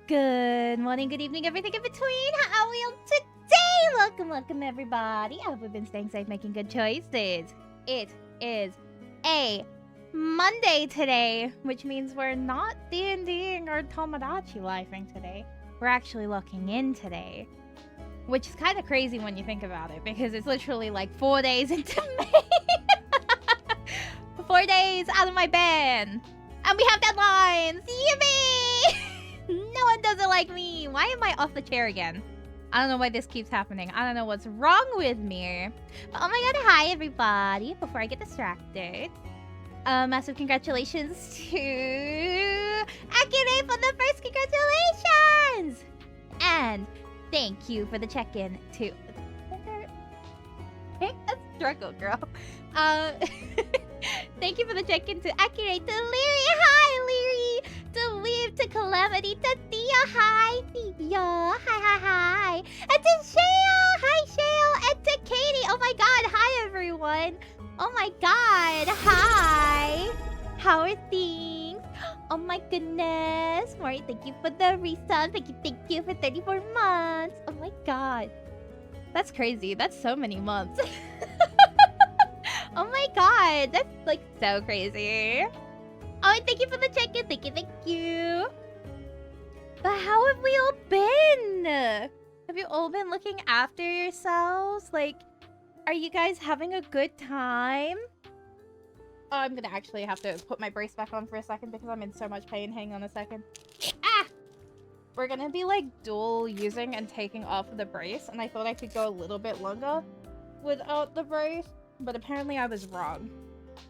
Good morning, good evening, everything in between. How are we all today? Welcome, everybody. I hope we've been staying safe, making good choices. It is a Monday today, which means we're not D&Ding or Tomodachi lifing today. We're actually locking in today, which is kind of crazy when you think about it, because it's literally like 4 days into May. 4 days out of my ban. And we have deadlines! Yippee! No one does it like me! Why am I off the chair again? I don't know why this keeps happening. I don't know what's wrong with me. But oh my god, hi everybody. Before I get distracted. Massive congratulations to Akire for the first congratulations! And thank you for the check-in to... Pick a struggle, girl. Thank you for the check-in to Akire, to Leary, hi Leary, to Weave, to Calamity, to Thea, hi Thea, hi, and to Shale, hi Shale, and to Katie, oh my god, hi everyone, oh my god, hi, how are things? Oh my goodness, Maury, thank you for the resub, thank you for 34 months, oh my god, that's crazy, that's so many months. Oh my god, that's like so crazy. Oh, and thank you for the check-in. Thank you. But how have we all been? Have you all been looking after yourselves? Like, are you guys having a good time? Oh, I'm gonna actually have to put my brace back on for a second because I'm in so much pain. Hang on a second. Ah! We're gonna be like dual using and taking off the brace, and I thought I could go a little bit longer without the brace. But apparently I was wrong.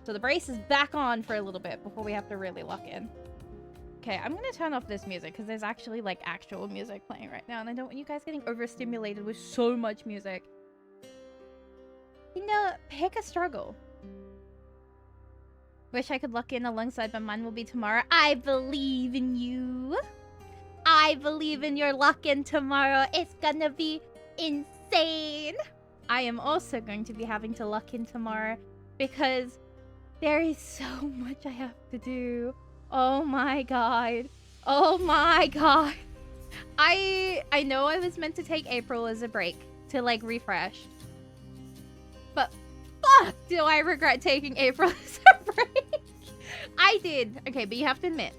So the brace is back on for a little bit before we have to really lock in. Okay, I'm gonna turn off this music because there's actually like actual music playing right now and I don't want you guys getting overstimulated with so much music. You know, pick a struggle. Wish I could lock in alongside, but mine will be tomorrow. I believe in you. I believe in your lock-in tomorrow. It's gonna be insane. I am also going to be having to lock in tomorrow because there is so much I have to do. Oh my god. Oh my god. I know I was meant to take April as a break to like refresh. But fuck, do I regret taking April as a break. I did. Okay, but you have to admit,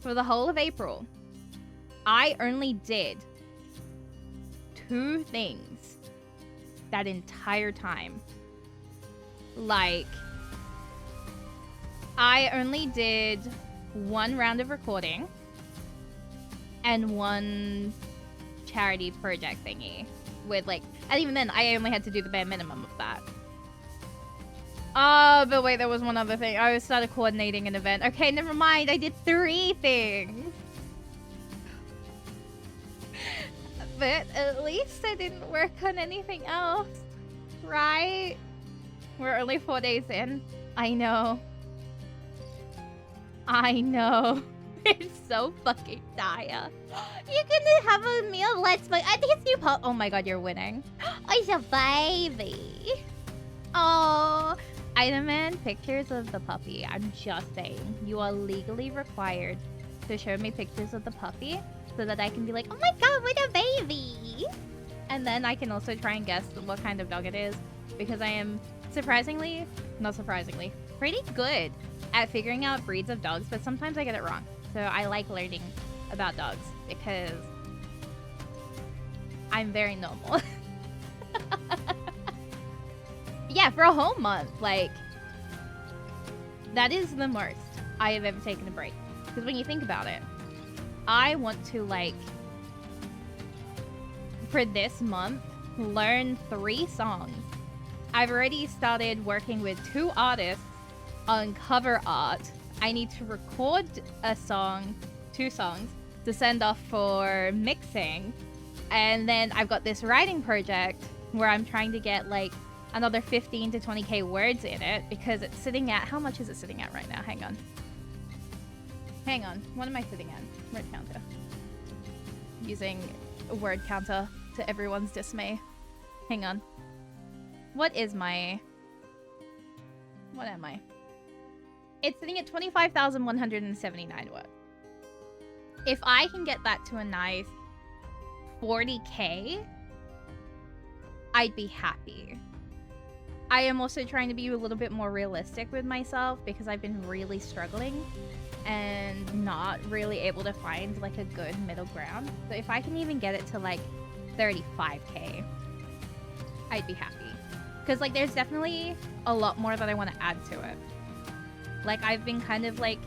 for the whole of April, I only did 2 things that entire time. Like, I only did 1 round of recording and 1 charity project thingy with like, and even then I only had to do the bare minimum of that. Oh, but wait, there was one other thing. I started coordinating an event. Okay, never mind. I did 3 things. But at least I didn't work on anything else, right? We're only 4 days in. I know. It's so fucking dire. You're gonna have a meal. Let's play. I think it's new pup. Oh my god, you're winning. Oh, it's a baby. Oh, I demand pictures of the puppy. I'm just saying. You are legally required to show me pictures of the puppy, so that I can be like, oh my god, what a baby! And then I can also try and guess what kind of dog it is. Because I am not surprisingly, pretty good at figuring out breeds of dogs, but sometimes I get it wrong. So I like learning about dogs because I'm very normal. Yeah, for a whole month, like, that is the most I have ever taken a break. Because when you think about it, I want to, like, for this month, learn 3 songs. I've already started working with 2 artists on cover art. I need to record a song, 2 songs, to send off for mixing. And then I've got this writing project where I'm trying to get, like, another 15 to 20k words in it because it's sitting at... How much is it sitting at right now? Hang on. What am I sitting at? Word counter. Using a word counter to everyone's dismay. Hang on. What am I? It's sitting at 25,179 words. If I can get that to a nice 40k, I'd be happy. I am also trying to be a little bit more realistic with myself because I've been really struggling and not really able to find like a good middle ground. So if I can even get it to like 35k, I'd be happy. Because like there's definitely a lot more that I want to add to it. Like I've been kind of like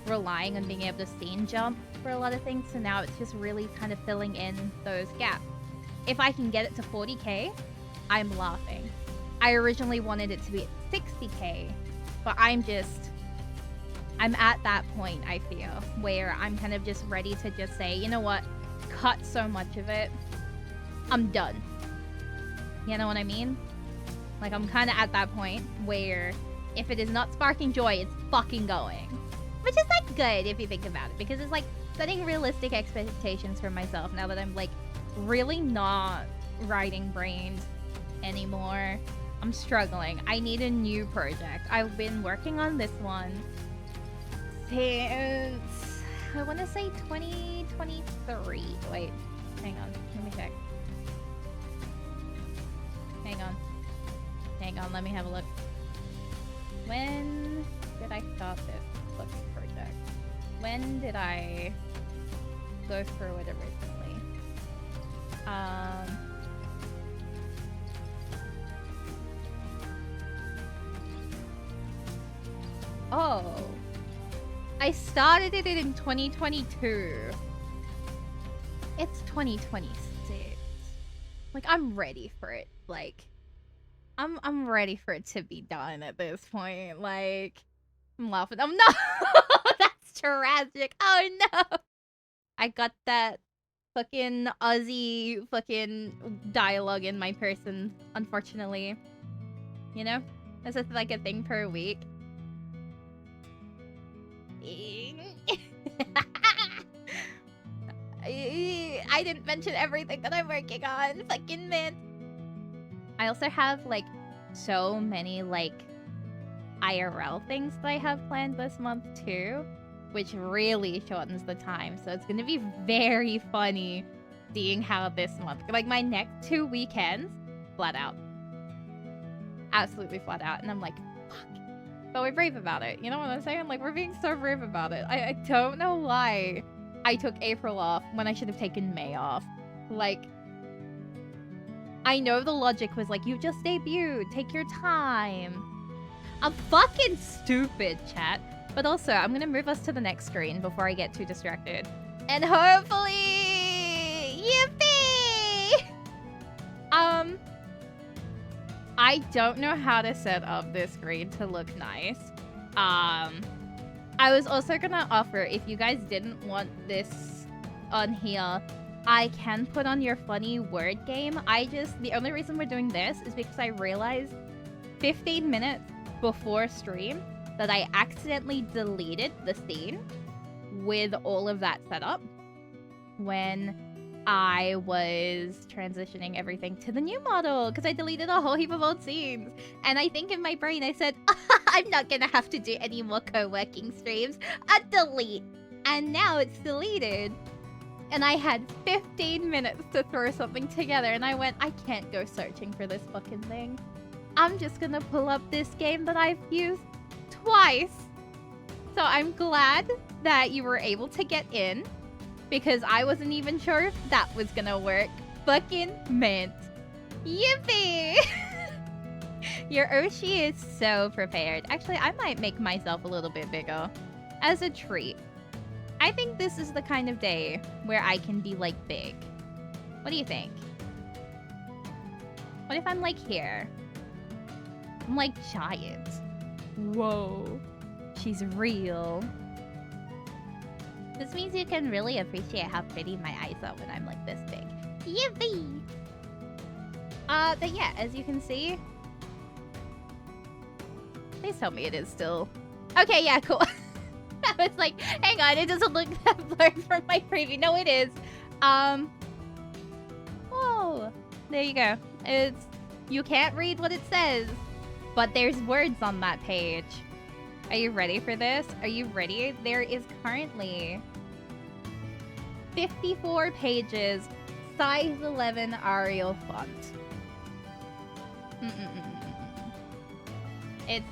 relying on being able to scene jump for a lot of things, so now it's just really kind of filling in those gaps. If I can get it to 40k, I'm laughing. I originally wanted it to be at 60k, but I'm at that point, I feel, where I'm kind of just ready to just say, you know what, cut so much of it, I'm done. You know what I mean? Like, I'm kind of at that point where if it is not sparking joy, it's fucking going. Which is, like, good if you think about it, because it's, like, setting realistic expectations for myself now that I'm, like, really not writing-brained anymore. I'm struggling. I need a new project. I've been working on this one since, I want to say 2023. Wait, hang on. Let me check. Hang on, let me have a look. When did I start this fucking project? When did I go through it originally? Oh. I started it in 2022. It's 2026. Like, I'm ready for it. Like, I'm ready for it to be done at this point. Like, I'm laughing. Oh, no! That's tragic. Oh, no! I got that fucking Aussie fucking dialogue in my person, unfortunately. You know? This is like a thing per week. I didn't mention everything that I'm working on. Fucking man. I also have, like, so many, like, IRL things that I have planned this month, too. Which really shortens the time. So it's gonna be very funny seeing how this month... Like, my next 2 weekends, flat out. Absolutely flat out. And I'm like, fuck. But we're brave about it. You know what I'm saying? Like, we're being so brave about it. I don't know why I took April off when I should have taken May off. Like, I know the logic was like, you just debuted. Take your time. I'm fucking stupid, chat. But also, I'm gonna move us to the next screen before I get too distracted. And hopefully... Yippee! I don't know how to set up this screen to look nice. I was also gonna offer, if you guys didn't want this on here, I can put on your funny word game. The only reason we're doing this is because I realized 15 minutes before stream that I accidentally deleted the scene with all of that set up when I was transitioning everything to the new model, because I deleted a whole heap of old scenes. And I think in my brain I said, I'm not gonna have to do any more co-working streams. Delete. And now it's deleted. And I had 15 minutes to throw something together, and I went, I can't go searching for this fucking thing. I'm just gonna pull up this game that I've used twice. So I'm glad that you were able to get in, because I wasn't even sure if that was gonna work. Fucking mint. Yippee! Your Oshi is so prepared. Actually, I might make myself a little bit bigger as a treat. I think this is the kind of day where I can be, like, big. What do you think? What if I'm, like, here? I'm, like, giant. Whoa. She's real. This means you can really appreciate how pretty my eyes are when I'm, like, this big. Yippee! But yeah, as you can see... Please tell me it is still... Okay, yeah, cool. I was like, hang on, it doesn't look that blurred from my preview. No, it is. Whoa. There you go. You can't read what it says, but there's words on that page. Are you ready for this? Are you ready? There is currently 54 pages, size 11 Arial font. It's...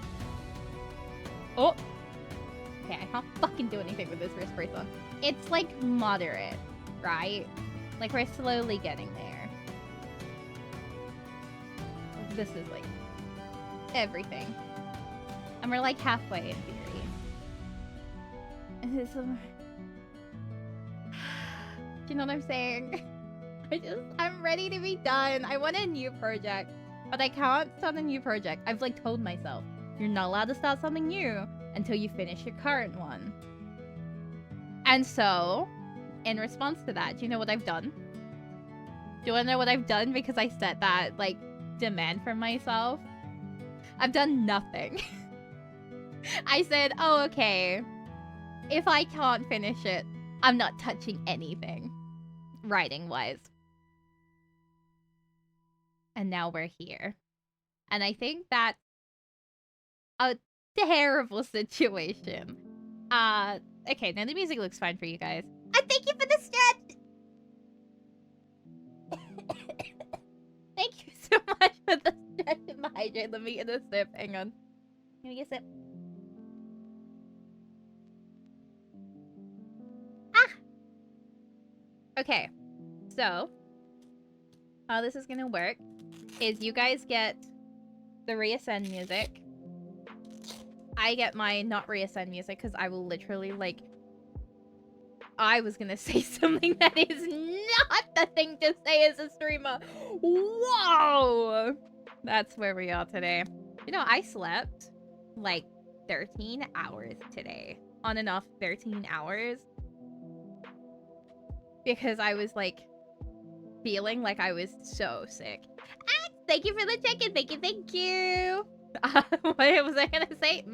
Oh! Okay, I can't fucking do anything with this wrist bracelet. It's like moderate, right? Like we're slowly getting there. This is like everything. And we're like halfway in theory. Do you know what I'm saying? I'm ready to be done. I want a new project, but I can't start a new project. I've like told myself, you're not allowed to start something new until you finish your current one. And so, in response to that, do you know what I've done? Do you want to know what I've done because I set that, like, demand for myself? I've done nothing. I said, oh, okay. If I can't finish it, I'm not touching anything, writing-wise. And now we're here. And I think that's a terrible situation. Okay, now the music looks fine for you guys. Thank you for the stretch! Thank you so much for the stretch and the hydrate. Let me get a sip. Hang on. Let me get a sip. Okay, so how this is gonna work is you guys get the reascend music. I get my not reascend music because I will literally, like... I was gonna say something that is not the thing to say as a streamer. Whoa! That's where we are today. You know, I slept like 13 hours today. On and off 13 hours. Because I was like feeling like I was so sick. Thank you for the check-in. Thank you. What was I gonna say?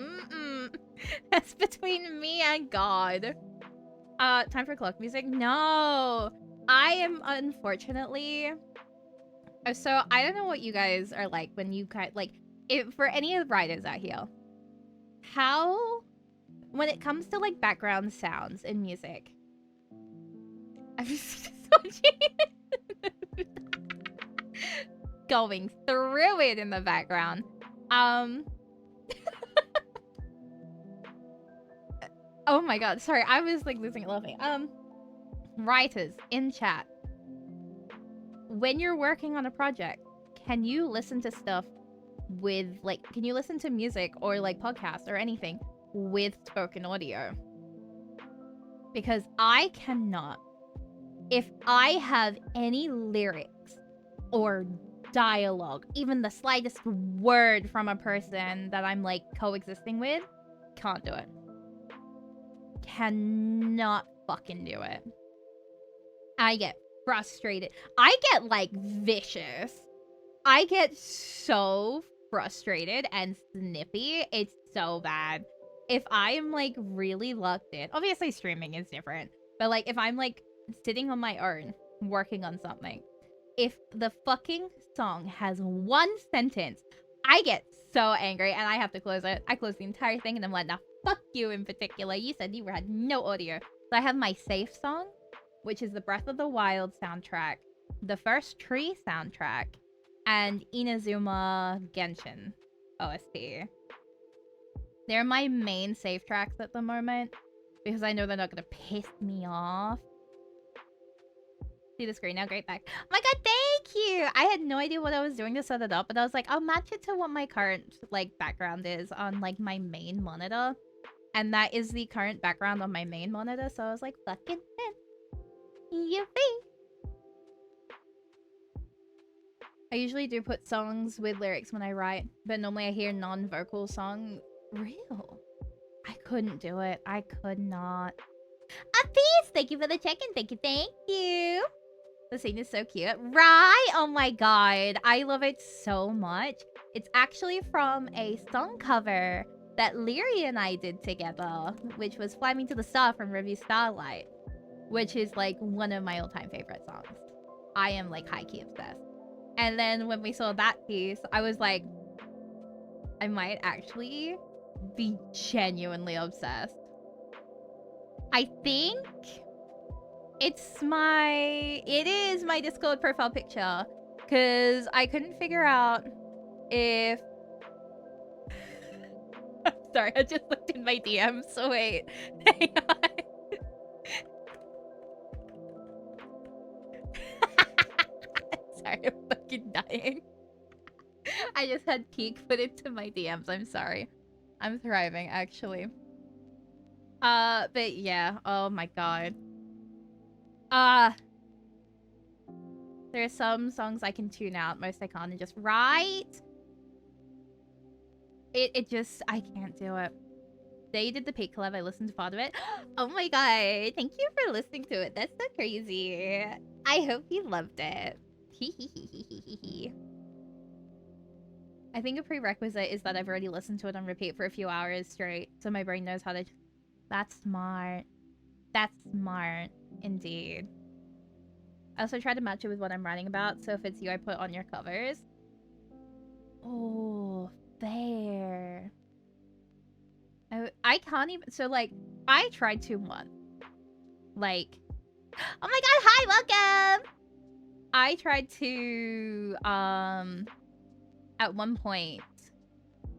That's between me and God. Time for clock music? No. I am unfortunately... So, I don't know what you guys are like when you like... for any of the writers out here. How... When it comes to, like, background sounds in music... I'm just going through it in the background. Oh my god, sorry, I was like losing it laughing. Writers in chat. When you're working on a project, can you listen to stuff with like, can you listen to music or like podcasts or anything with spoken audio? Because I cannot. If I have any lyrics or dialogue, even the slightest word from a person that I'm like coexisting with, can't do it. Cannot fucking do it. I get frustrated. I get like vicious. I get so frustrated and snippy. It's so bad. If I am like really locked in, obviously streaming is different, but like if I'm like sitting on my own working on something, if the fucking song has one sentence, I get so angry and I have to close it. I close the entire thing and I'm like, nah, fuck you in particular. You said you had no audio. So I have my safe song, which is the Breath of the Wild soundtrack, the First Tree soundtrack, and Inazuma Genshin OST. They're my main safe tracks at the moment because I know they're not gonna piss me off. See the screen now, great back. Oh my god, thank you! I had no idea what I was doing to set it up, but I was like, I'll match it to what my current like background is on like my main monitor. And that is the current background on my main monitor, so I was like, fucking yippee! I usually do put songs with lyrics when I write, but normally I hear non-vocal song. Real? I couldn't do it. I could not. A peace! Thank you for the check-in. Thank you. The scene is so cute. Right? Oh my god. I love it so much. It's actually from a song cover that Leary and I did together, which was Fly Me to the Star from Review Starlight, which is like one of my all-time favorite songs. I am like high-key obsessed. And then when we saw that piece, I was like, I might actually be genuinely obsessed. I think It is my Discord profile picture. Because I couldn't figure out if... I'm sorry, I just looked in my DMs, so wait. Hang on. Sorry, I'm fucking dying. I just had Peek put into my DMs, I'm sorry. I'm thriving, actually. But yeah, oh my god. There are some songs I can tune out, most I can't, and just right? It just, I can't do it. They did the Peak collab, I listened to part of it. Oh my god, thank you for listening to it. That's so crazy. I hope you loved it. I think a prerequisite is that I've already listened to it on repeat for a few hours straight, so my brain knows how to... That's smart. That's smart, indeed. I also try to match it with what I'm writing about, so if it's you, I put on your covers. Oh, fair. I can't even... So, like, I tried to one. Like... Oh my god, hi, welcome! I tried to, at one point,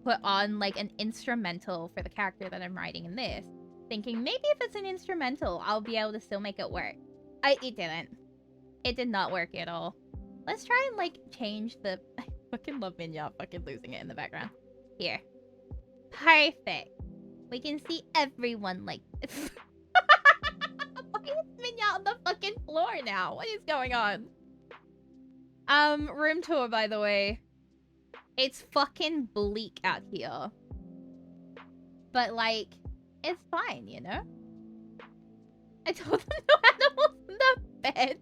put on, like, an instrumental for the character that I'm writing in this. Thinking, maybe if it's an instrumental, I'll be able to still make it work. It didn't. It did not work at all. Let's try and, like, change the... I fucking love Minya fucking losing it in the background. Here. Perfect. We can see everyone like this. Why is Minya on the fucking floor now? What is going on? Room tour, by the way. It's fucking bleak out here. But, like, it's fine, you know? I told them no animals in the bed.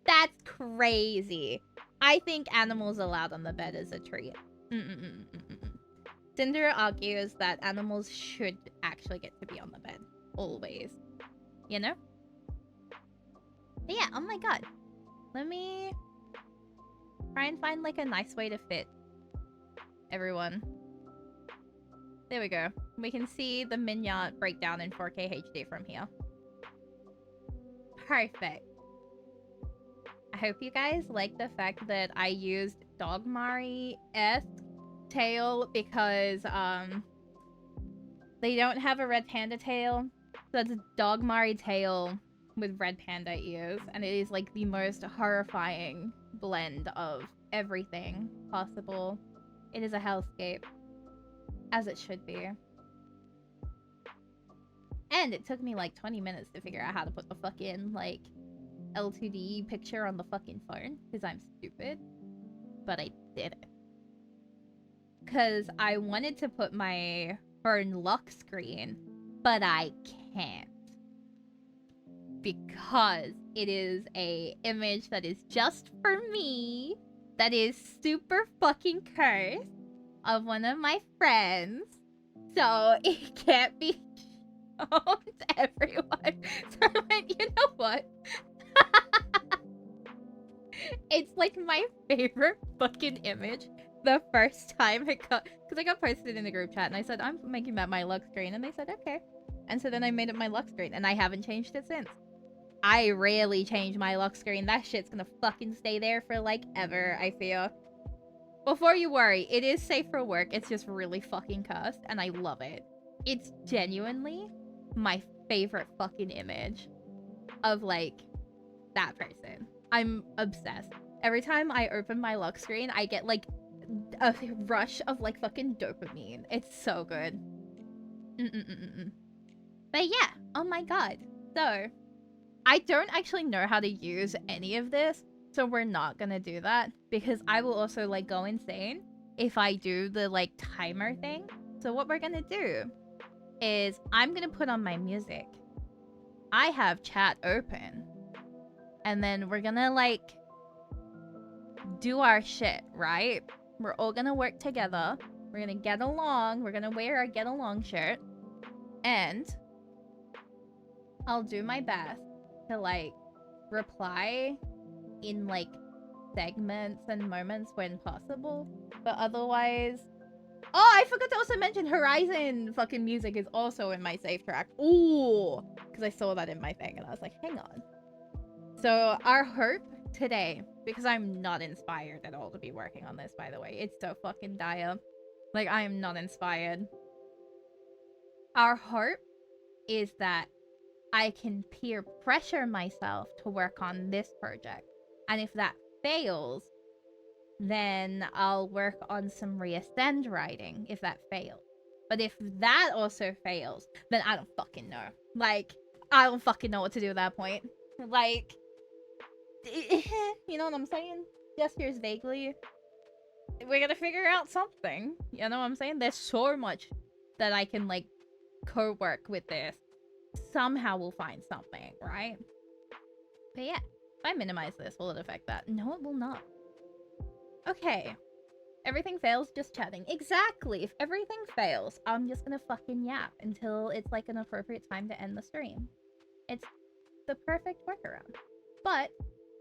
That's crazy. I think animals allowed on the bed is a treat. Cinder argues that animals should actually get to be on the bed. Always. You know? But yeah, oh my god. Let me try and find, like, a nice way to fit everyone. There we go. We can see the Minya breakdown in 4K HD from here. Perfect. I hope you guys like the fact that I used Dogmari-esque tail because, they don't have a red panda tail. So it's Dogmari tail with red panda ears. And it is, like, the most horrifying blend of everything possible. It is a hellscape. As it should be. And it took me, like, 20 minutes to figure out how to put the fucking, like, L2D picture on the fucking phone. Because I'm stupid. But I did it. Because I wanted to put my phone lock screen, but I can't. Because it is a image that is just for me, that is super fucking cursed, of one of my friends. So it can't be shown to everyone. So I went, you know what? It's like my favorite fucking image. The first time it got... Because I got posted in the group chat and I said, I'm making that my lock screen. And they said, okay. And so then I made it my lock screen. And I haven't changed it since. I rarely change my lock screen. That shit's gonna fucking stay there for, like, ever, I feel. Before you worry, it is safe for work. It's just really fucking cursed. And I love it. It's genuinely my favorite fucking image of, like, that person. I'm obsessed. Every time I open my lock screen, I get, like, a rush of, like, fucking dopamine. It's so good. But yeah, oh my god. So, I don't actually know how to use any of this, so we're not gonna do that, because I will also, like, go insane if I do the, like, timer thing. So what we're gonna do is I'm gonna put on my music. I have chat open. And then we're gonna, like, do our shit, right? We're all gonna work together. We're gonna get along. We're gonna wear our get along shirt. And I'll do my best to, like, reply in, like, segments and moments when possible. But otherwise, Oh, I forgot to also mention Horizon fucking music is also in my save track. Ooh, because I saw that in my thing and I was like, hang on. So our hope today, because I'm not inspired at all to be working on this, by the way. It's so fucking dire. Like, I am not inspired. Our hope is that I can peer pressure myself to work on this project. And if that fails, then I'll work on some reascend writing if that fails. But if that also fails, then I don't fucking know. Like, I don't fucking know what to do at that point. Like, you know what I'm saying? Gestures vaguely. We're gonna figure out something. You know what I'm saying? There's so much that I can, like, co-work with this. Somehow we'll find something, right? But yeah, if I minimize this, will it affect that? No, it will not. Okay. Everything fails, just chatting. Exactly! If everything fails, I'm just gonna fucking yap until it's, like, an appropriate time to end the stream. It's the perfect workaround. But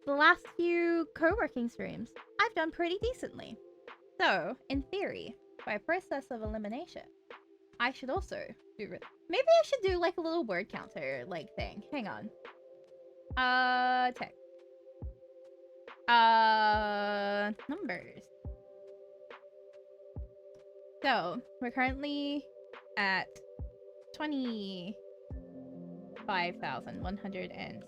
the last few co-working streams, I've done pretty decently. So, in theory, by process of elimination, I should also do... Maybe I should do, like, a little word counter, like, thing. Hang on. Text. Numbers. So, we're currently at 25,179.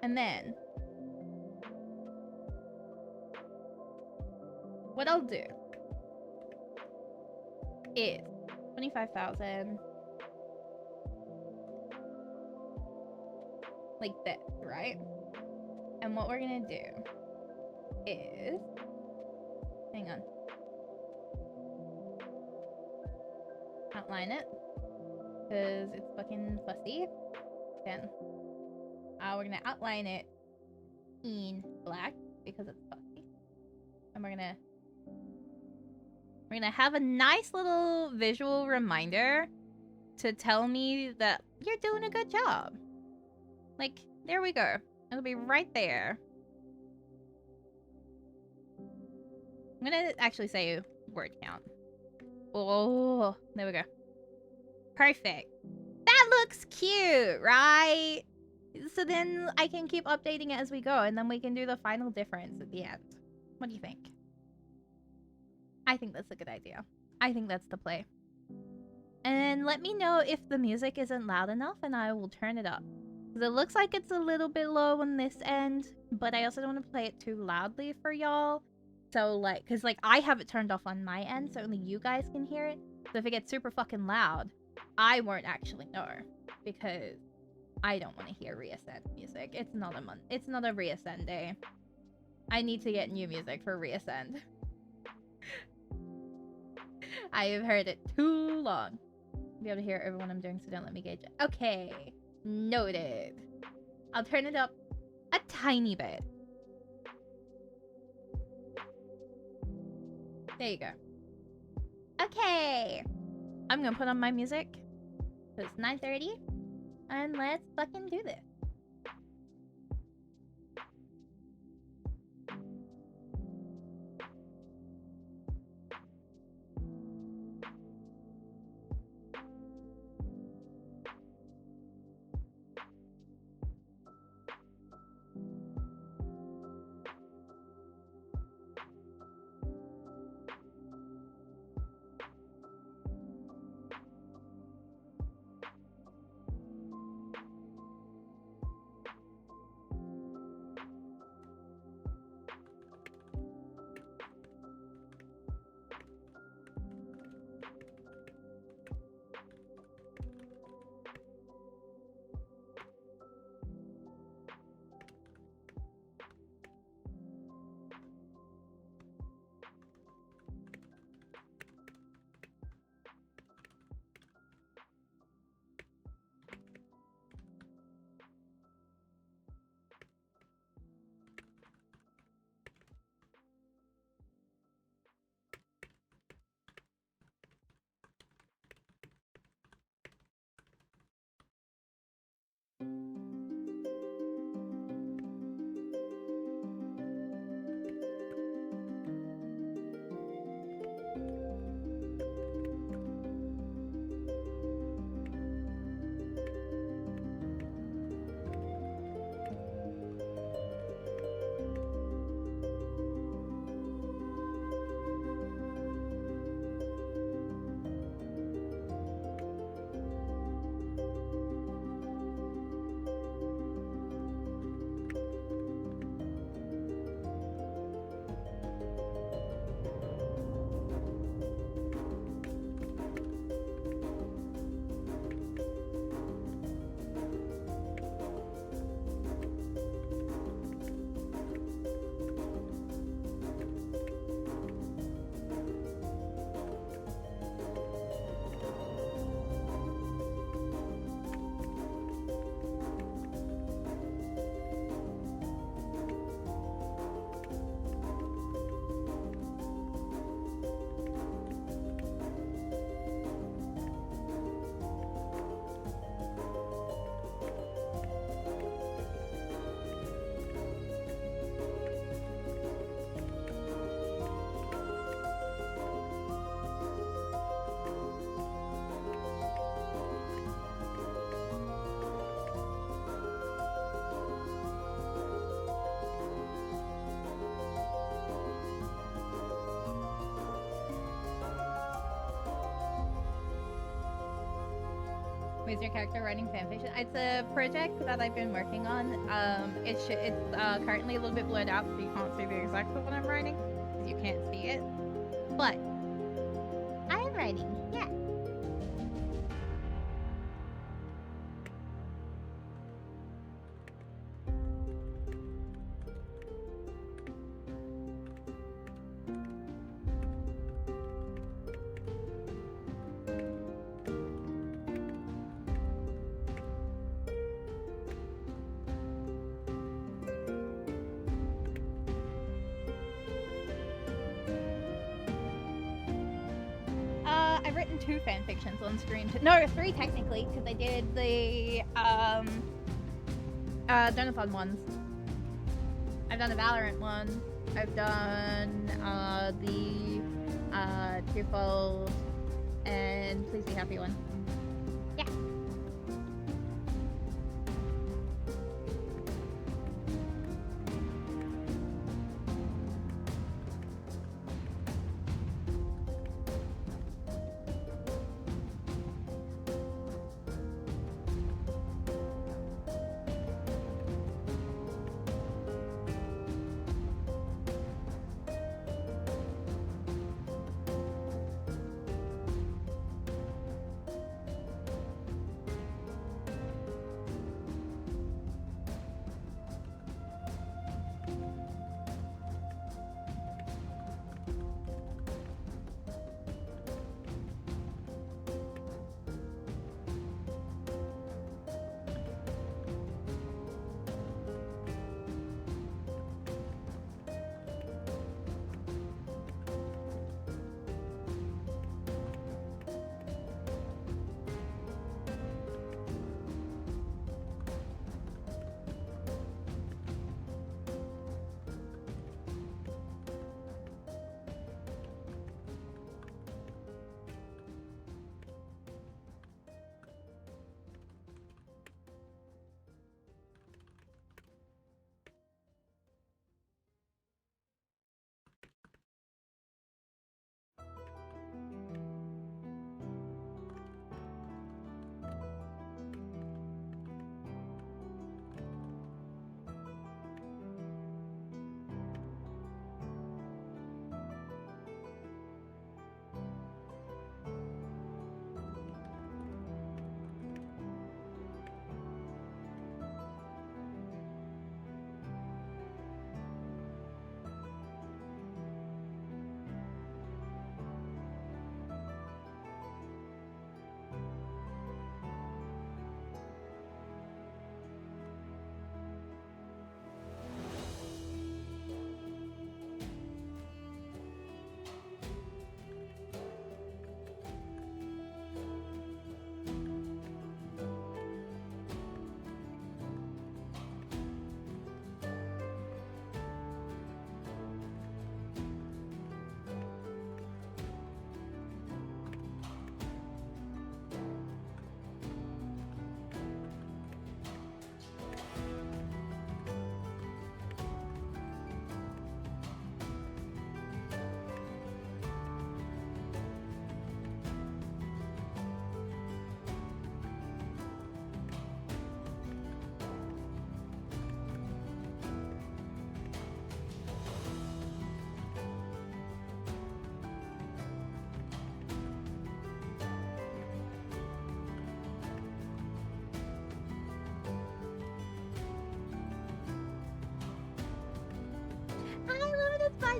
And then, what I'll do is 25,000, like this, right? And what we're gonna do is, hang on, outline it, because it's fucking fussy. Then, we're gonna outline it in black, because it's fussy. And we're gonna have a nice little visual reminder to tell me that you're doing a good job. Like, there we go. It'll be right there. I'm gonna actually say word count. Oh, there we go. Perfect. That looks cute, right? So then I can keep updating it as we go, and then we can do the final difference at the end. What do you think? I think that's a good idea. I think that's the play. And let me know if the music isn't loud enough, and I will turn it up. Because it looks like it's a little bit low on this end, but I also don't want to play it too loudly for y'all. So, like, because, like, I have it turned off on my end, so only you guys can hear it. So if it gets super fucking loud, I won't actually know, because I don't want to hear reascend music. It's not a reascend day. I need to get new music for reascend. I have heard it too long to be able to hear everyone I'm doing, so don't let me gauge it. Okay, noted. I'll turn it up a tiny bit. There you go. Okay, I'm gonna put on my music. It's 9:30, and let's fucking do this. Who's your character writing fanfiction? It's a project that I've been working on. It's currently a little bit blurred out, so you can't see the exact what I'm writing, because you can't see it. But I am writing, yeah. I've written 2 fanfictions on stream. No, 3 technically, because I did the Donathon ones. I've done the Valorant one. I've done the Twofold and Please Be Happy one. Yeah.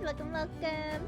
Welcome, welcome.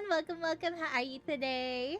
Welcome, welcome. How are you today?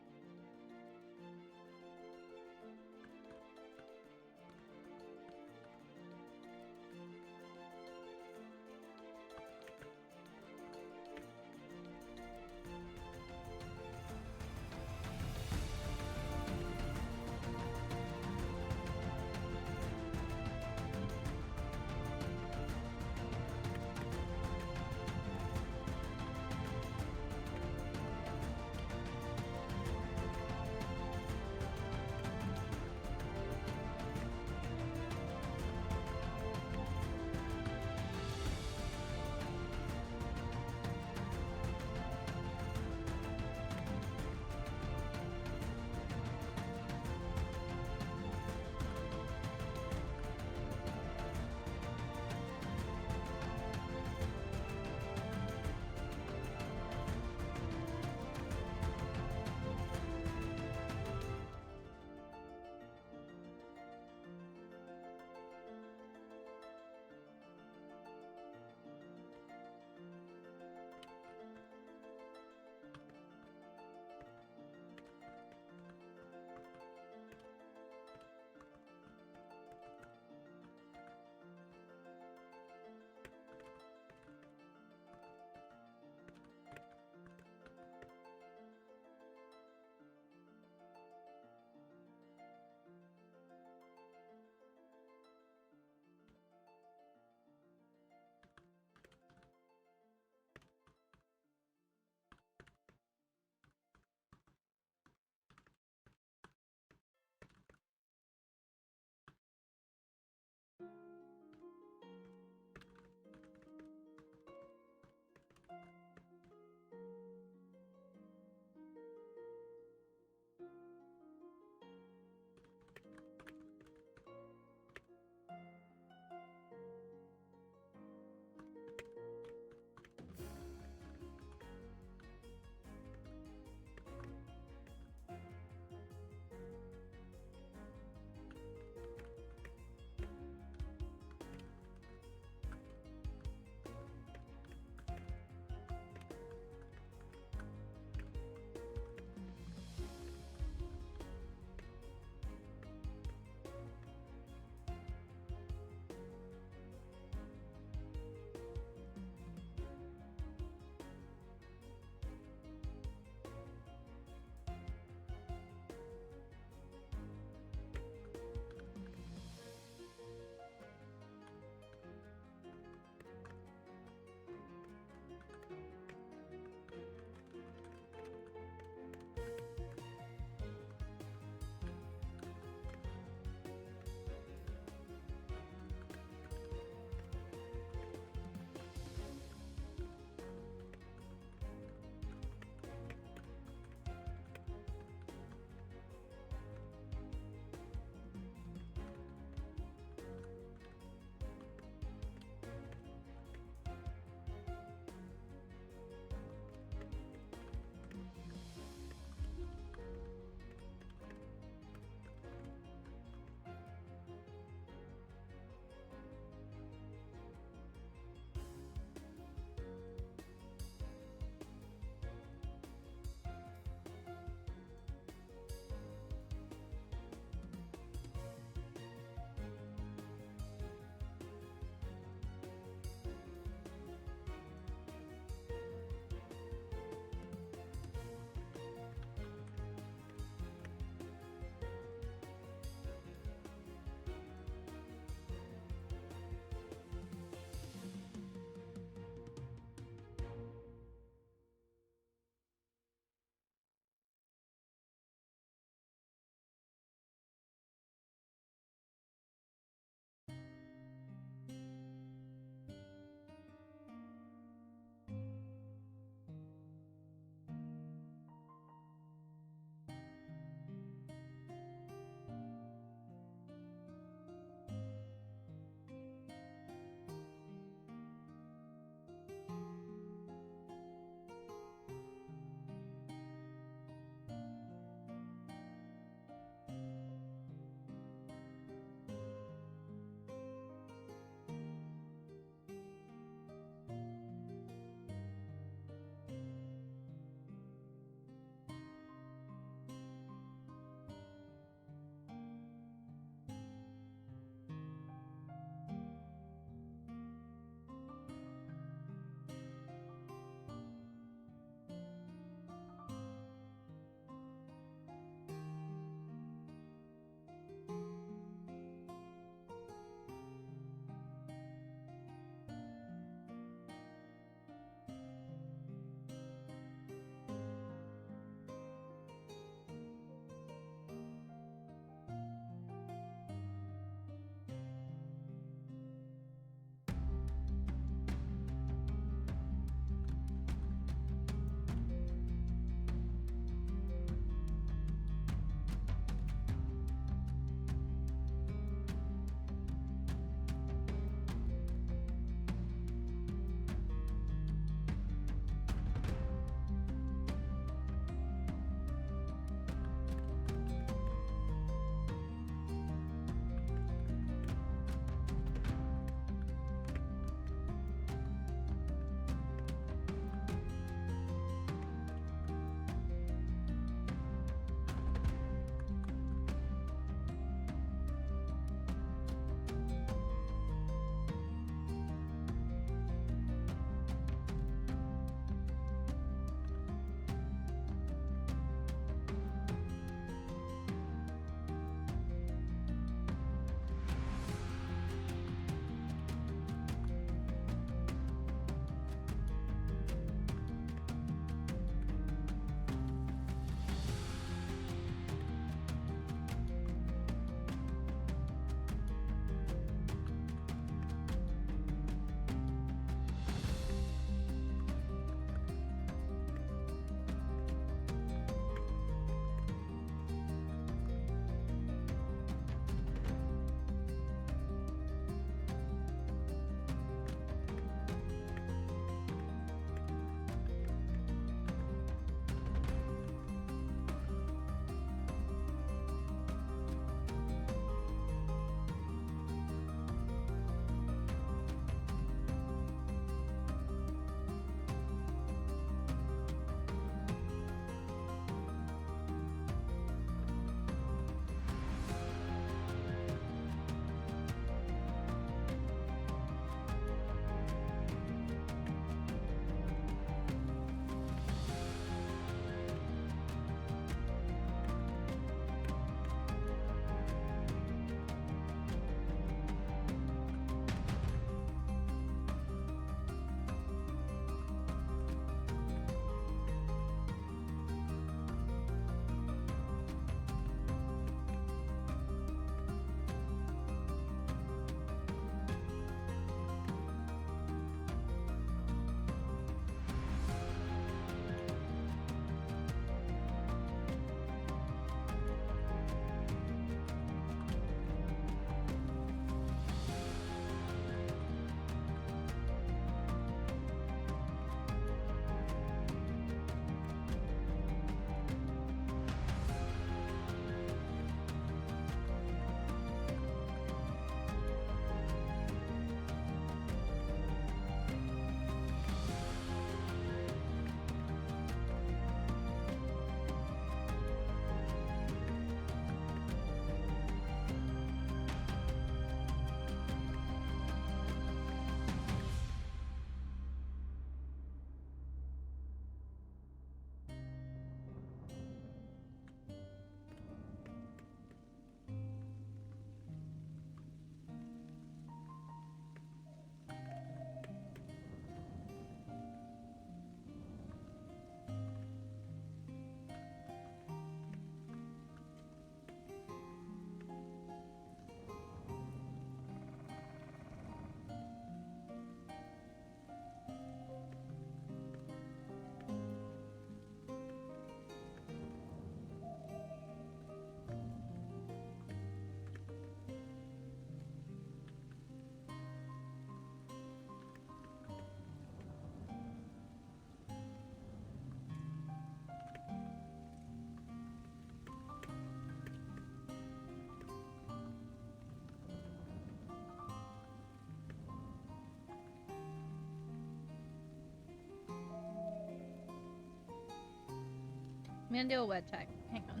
I'm gonna do a word check. Hang on.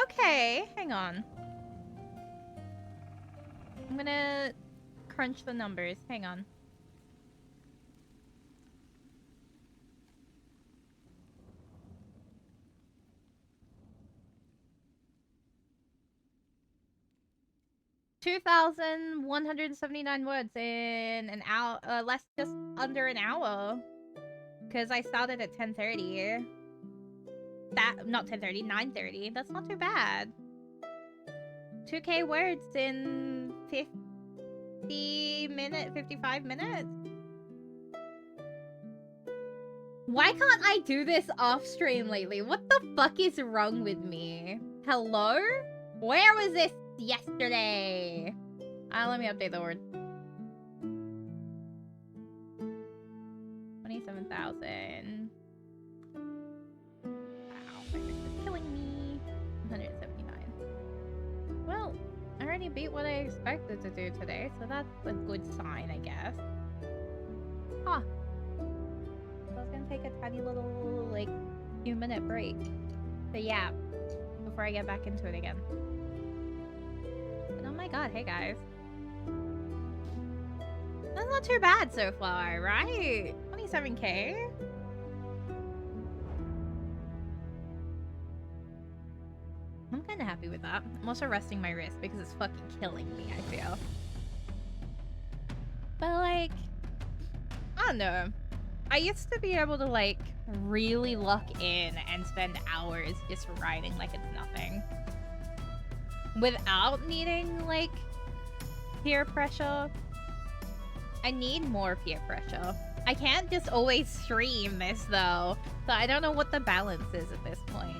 Okay, hang on. I'm gonna crunch the numbers. Hang on. $2,179 words in an hour, just under an hour. Because I started at 10:30. Not 10:30, 9:30. That's not too bad. 2K words in 55 minutes? Why can't I do this off stream lately? What the fuck is wrong with me? Hello? Where was this yesterday? Let me update the word. 27,000. Wow, this is killing me. 179. Well, I already beat what I expected to do today, so that's a good sign, I guess. Huh. So I was gonna take a tiny little, like, few-minute break. So yeah, before I get back into it again. But oh my god, hey guys. That's not too bad so far, right? 27K? I'm kind of happy with that. I'm also resting my wrist because it's fucking killing me, I feel. But like, I don't know. I used to be able to like really lock in and spend hours just riding like it's nothing. Without needing like peer pressure. I need more peer pressure. I can't just always stream this though. So I don't know what the balance is at this point.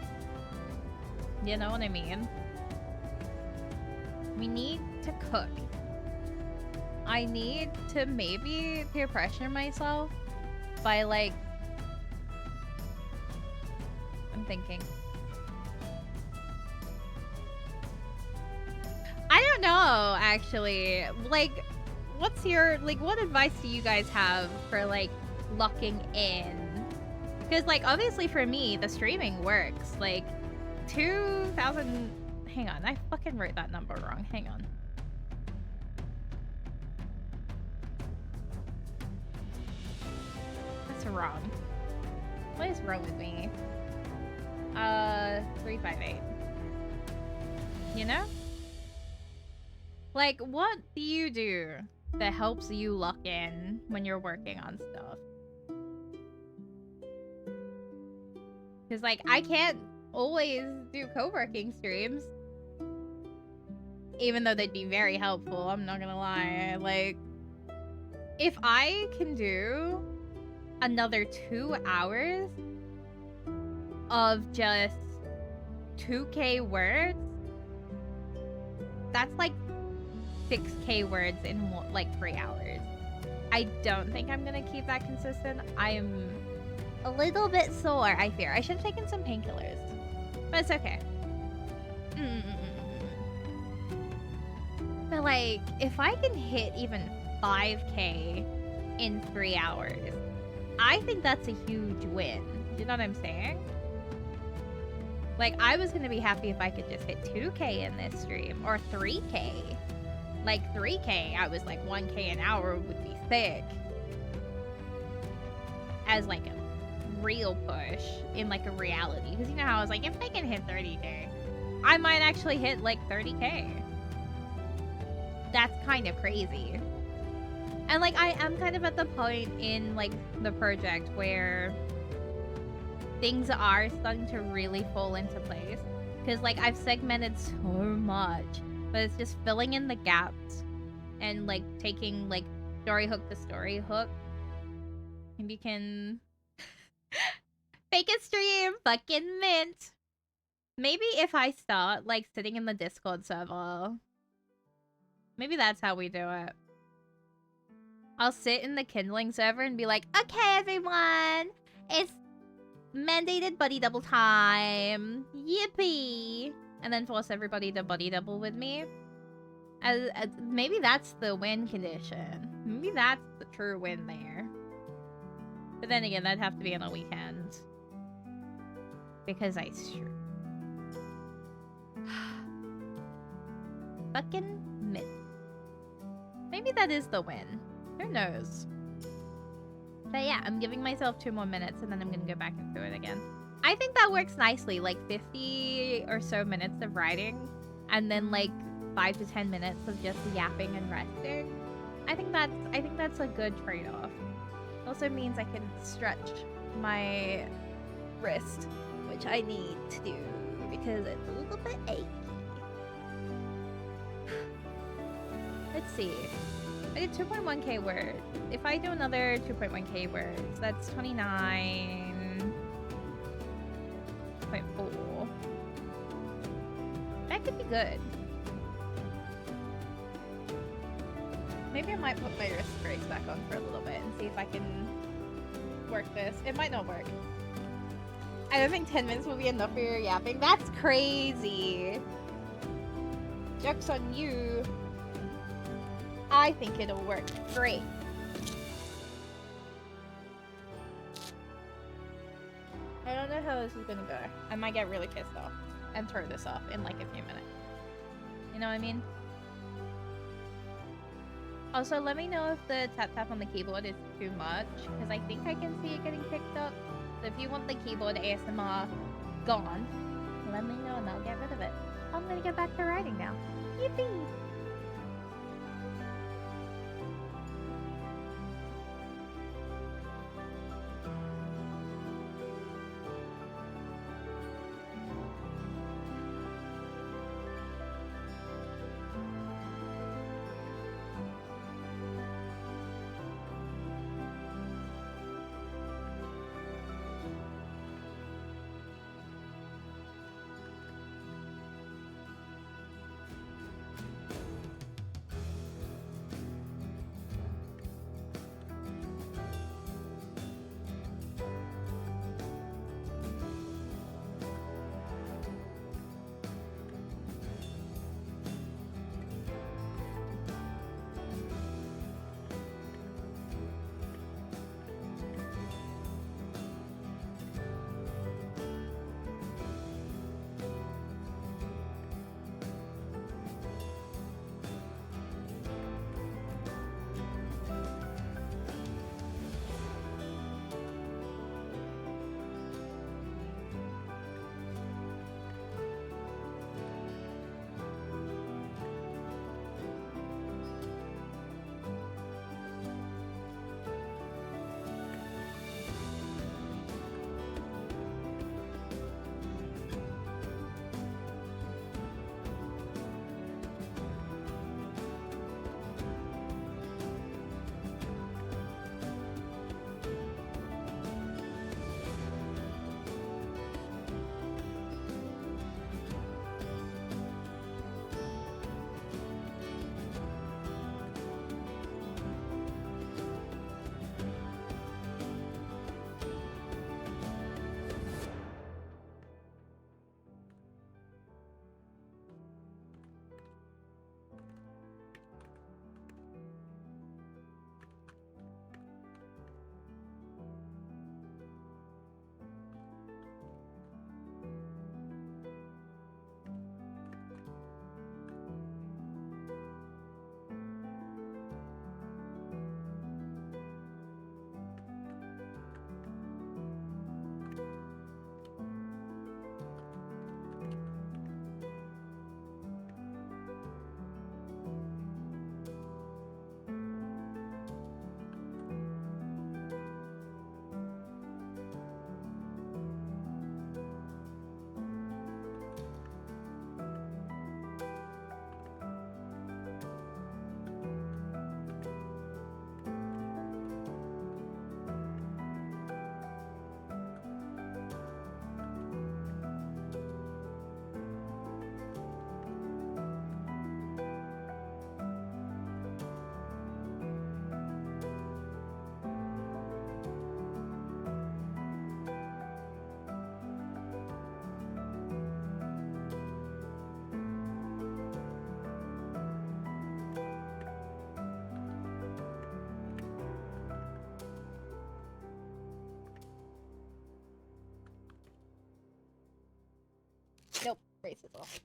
You know what I mean? We need to cook. I need to maybe peer pressure myself by like... I'm thinking. I don't know, actually. Like, what's your... Like, what advice do you guys have for, like, locking in? Because, like, obviously for me, the streaming works. Like, 2,000... Hang on, I fucking wrote that number wrong. Hang on. That's wrong. What is wrong with me? 358. You know? Like, what do you do that helps you lock in when you're working on stuff? Because, like, I can't always do co-working streams. Even though they'd be very helpful, I'm not gonna lie. Like, if I can do another 2 hours of just 2K words, that's like 6K words in like 3 hours. I don't think I'm gonna keep that consistent. I'm a little bit sore, I fear. I should have taken some painkillers. But it's okay. But like, if I can hit even 5K in 3 hours, I think that's a huge win. Do you know what I'm saying? Like, I was gonna be happy if I could just hit 2K in this stream, or 3K. Like, 3K, I was like, 1K an hour would be sick. As like a real push in like a reality. Because you know how I was like, if I can hit 30K, I might actually hit like 30K. That's kind of crazy. And like, I am kind of at the point in like the project where things are starting to really fall into place. Because like, I've segmented so much, but it's just filling in the gaps and like taking like story hook to story hook. Maybe you can fake a stream, fucking mint. Maybe if I start like sitting in the Discord server, maybe that's how we do it. I'll sit in the Kindling server and be like, okay, everyone, it's mandated buddy double time. Yippee! And then force everybody to buddy double with me. Maybe that's the win condition. Maybe that's the true win there. But then again, that'd have to be on a weekend. Because I sure. Fucking mid. Maybe that is the win. Who knows? But yeah, I'm giving myself 2 more minutes and then I'm gonna go back and do it again. I think that works nicely. Like 50 or so minutes of writing and then like 5 to 10 minutes of just yapping and resting. I think that's a good trade-off. It also means I can stretch my wrist, which I need to do because it's a little bit achy. Let's see. I did 2.1k words. If I do another 2.1k words, that's 29.4. That could be good. Maybe I might put my wrist brace back on for a little bit and see if I can work this. It might not work. I don't think 10 minutes will be enough for your yapping. That's crazy. Joke's on you. I think it'll work great. I don't know how this is gonna go. I might get really pissed off and throw this off in like a few minutes. You know what I mean? Also, let me know if the tap on the keyboard is too much, because I think I can see it getting picked up. So if you want the keyboard ASMR gone, let me know and I'll get rid of it. I'm gonna get back to writing now. Yippee! braces off.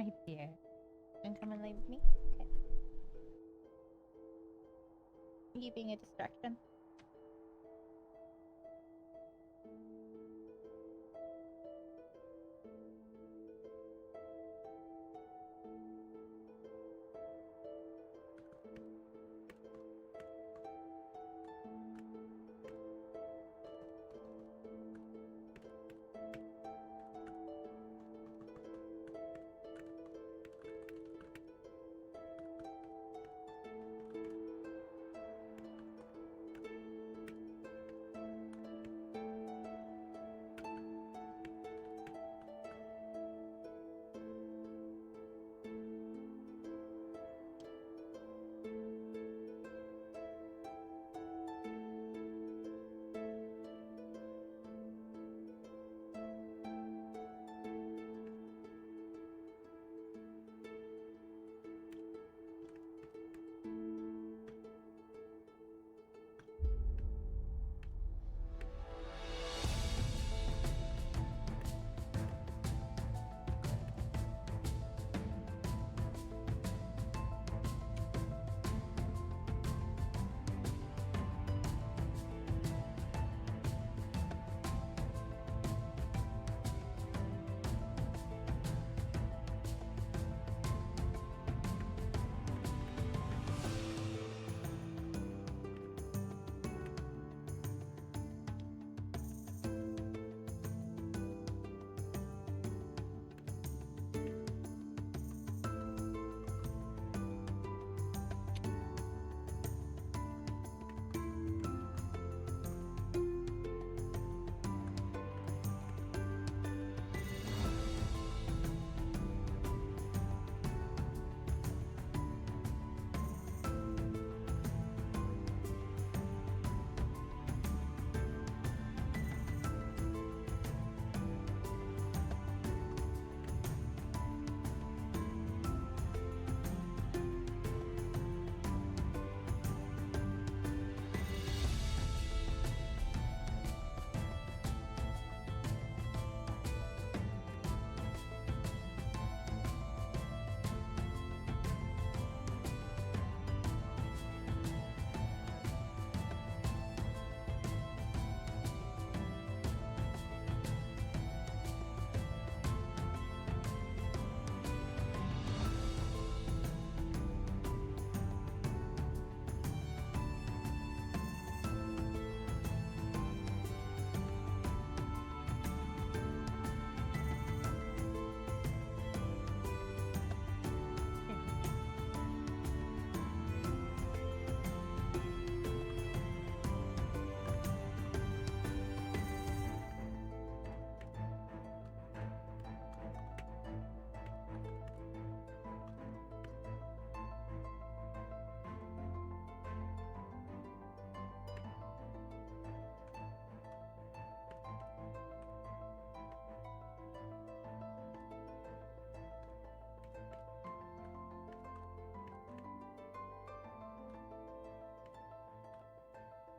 Hi dear. And come and lay with me? Okay. Are you being a distraction?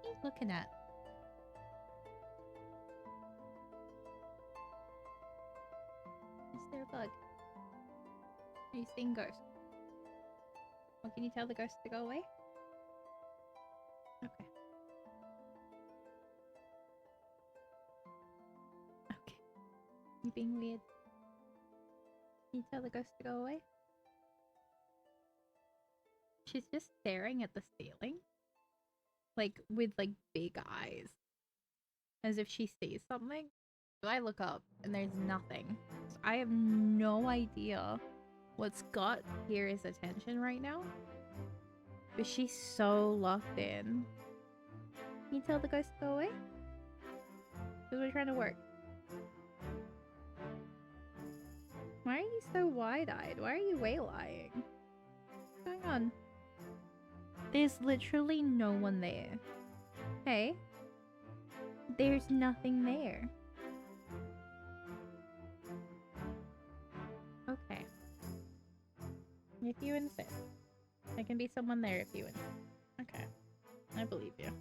What are you looking at? Is there a bug? Are you seeing ghosts? Well, can you tell the ghost to go away? Okay. Okay. You being weird. Can you tell the ghost to go away? She's just staring at the ceiling. Like, with, like, big eyes. As if she sees something. So I look up, and there's nothing. So I have no idea what's got Kira's attention right now. But she's so locked in. Can you tell the ghost to go away? Because we're trying to work. Why are you so wide-eyed? Why are you way-lying? What's going on? There's literally no one there. Hey? There's nothing there. Okay. If you insist. There can be someone there if you insist. Okay. I believe you.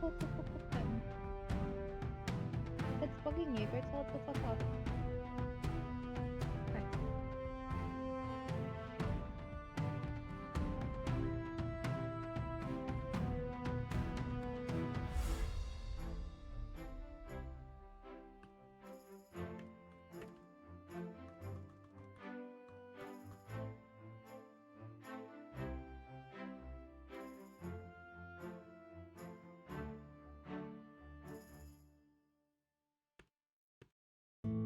That's bugging you. Go tell it to fuck off. Okay.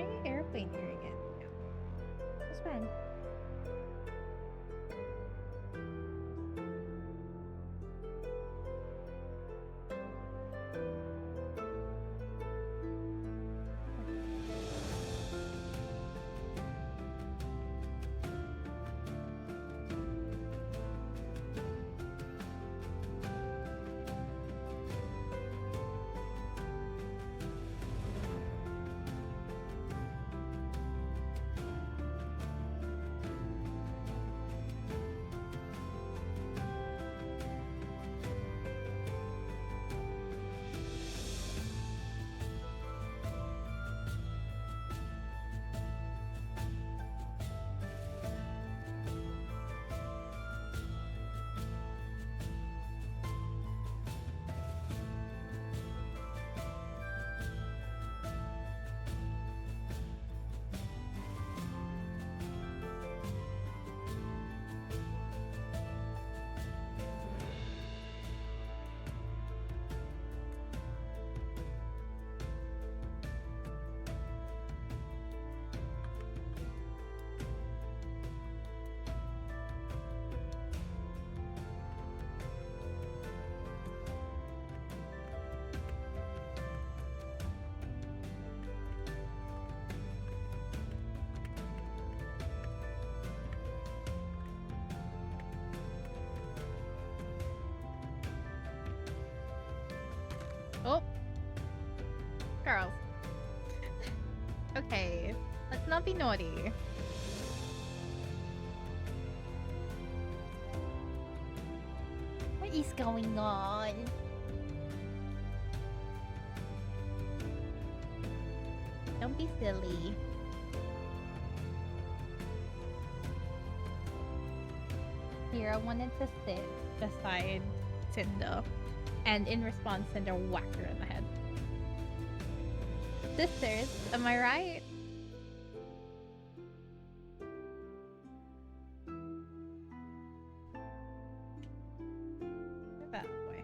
Tiny airplane here again. Yeah. It's fun. Oh, girls. Okay, let's not be naughty. What is going on? Don't be silly. Hira wanted to sit beside Cinder, and in response, Cinder whacked her in the head. Sisters, am I right? Get that way.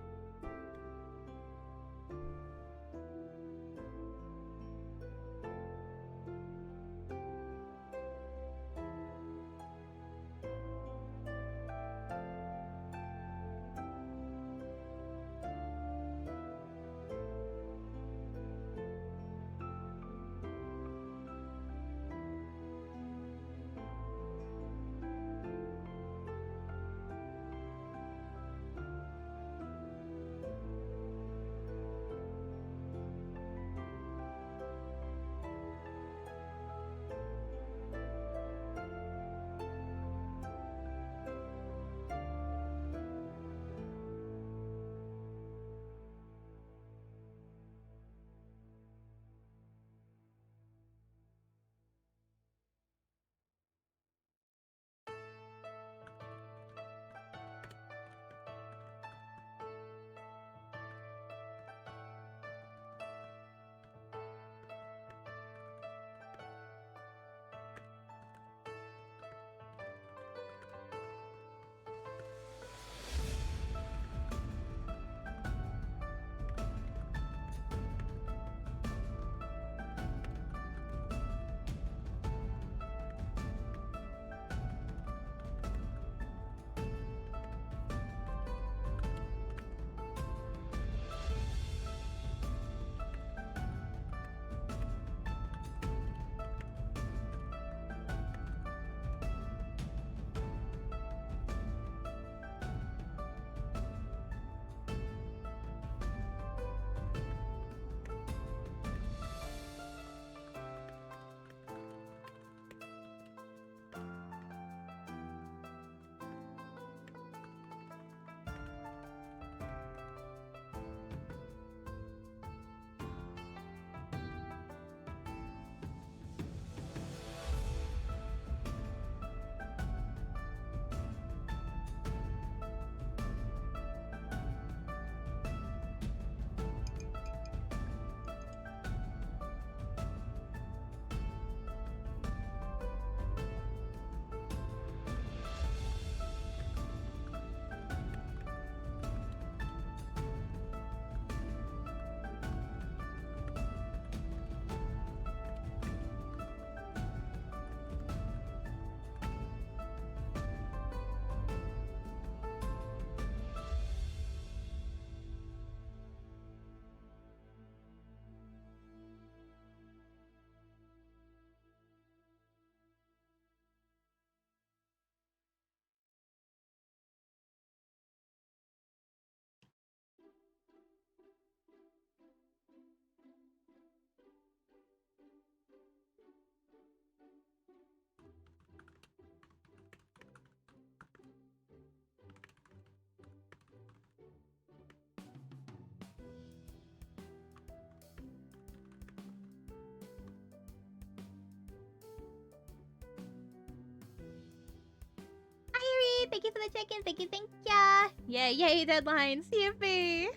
thank you for the check-in. Thank you, thank ya. Yeah, yay, deadline. CFB.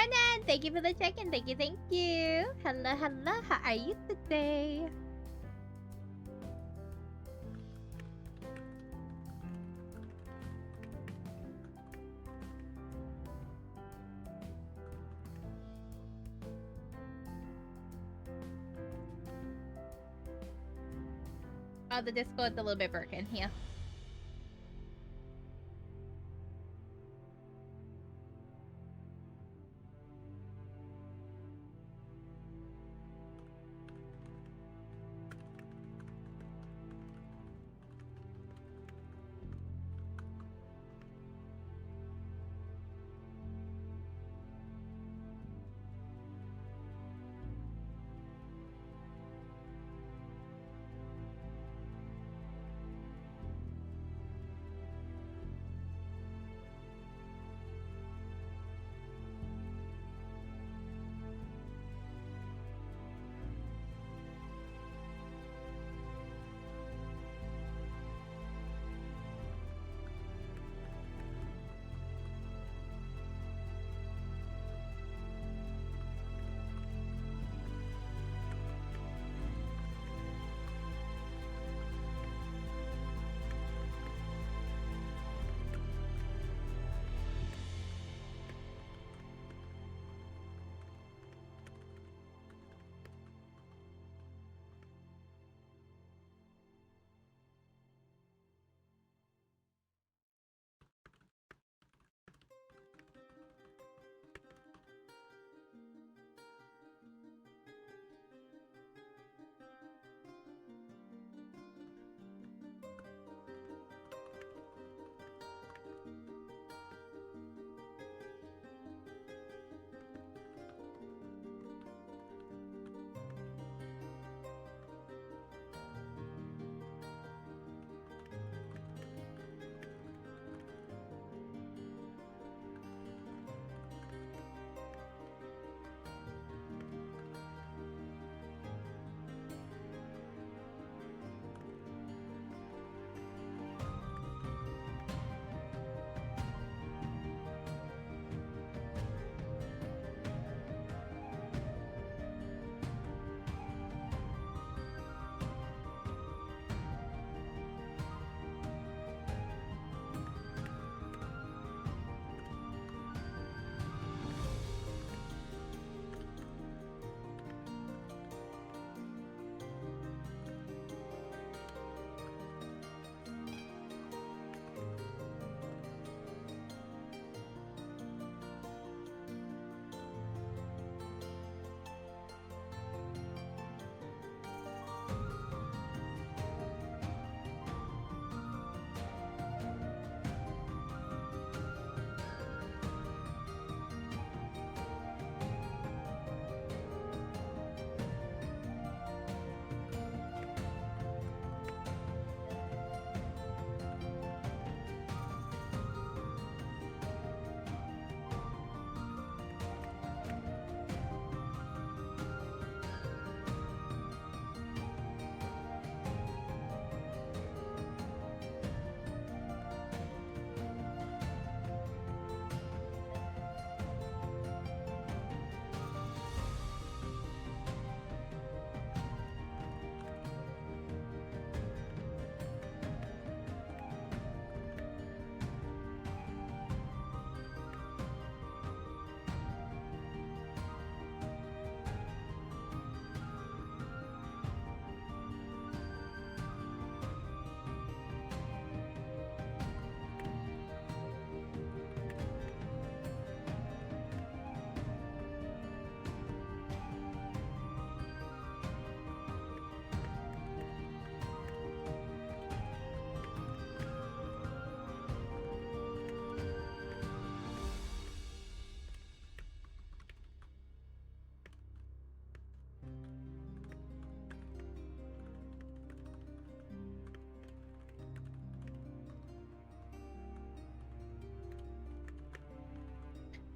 Brennan, thank you for the check-in. Thank you, thank you. Hello, hello. How are you today? Oh, the Discord's a little bit broken here.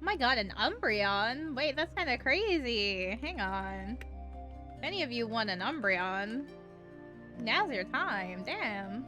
my god, an Umbreon? Wait, that's kind of crazy. Hang on. If any of you want an Umbreon, now's your time. Damn.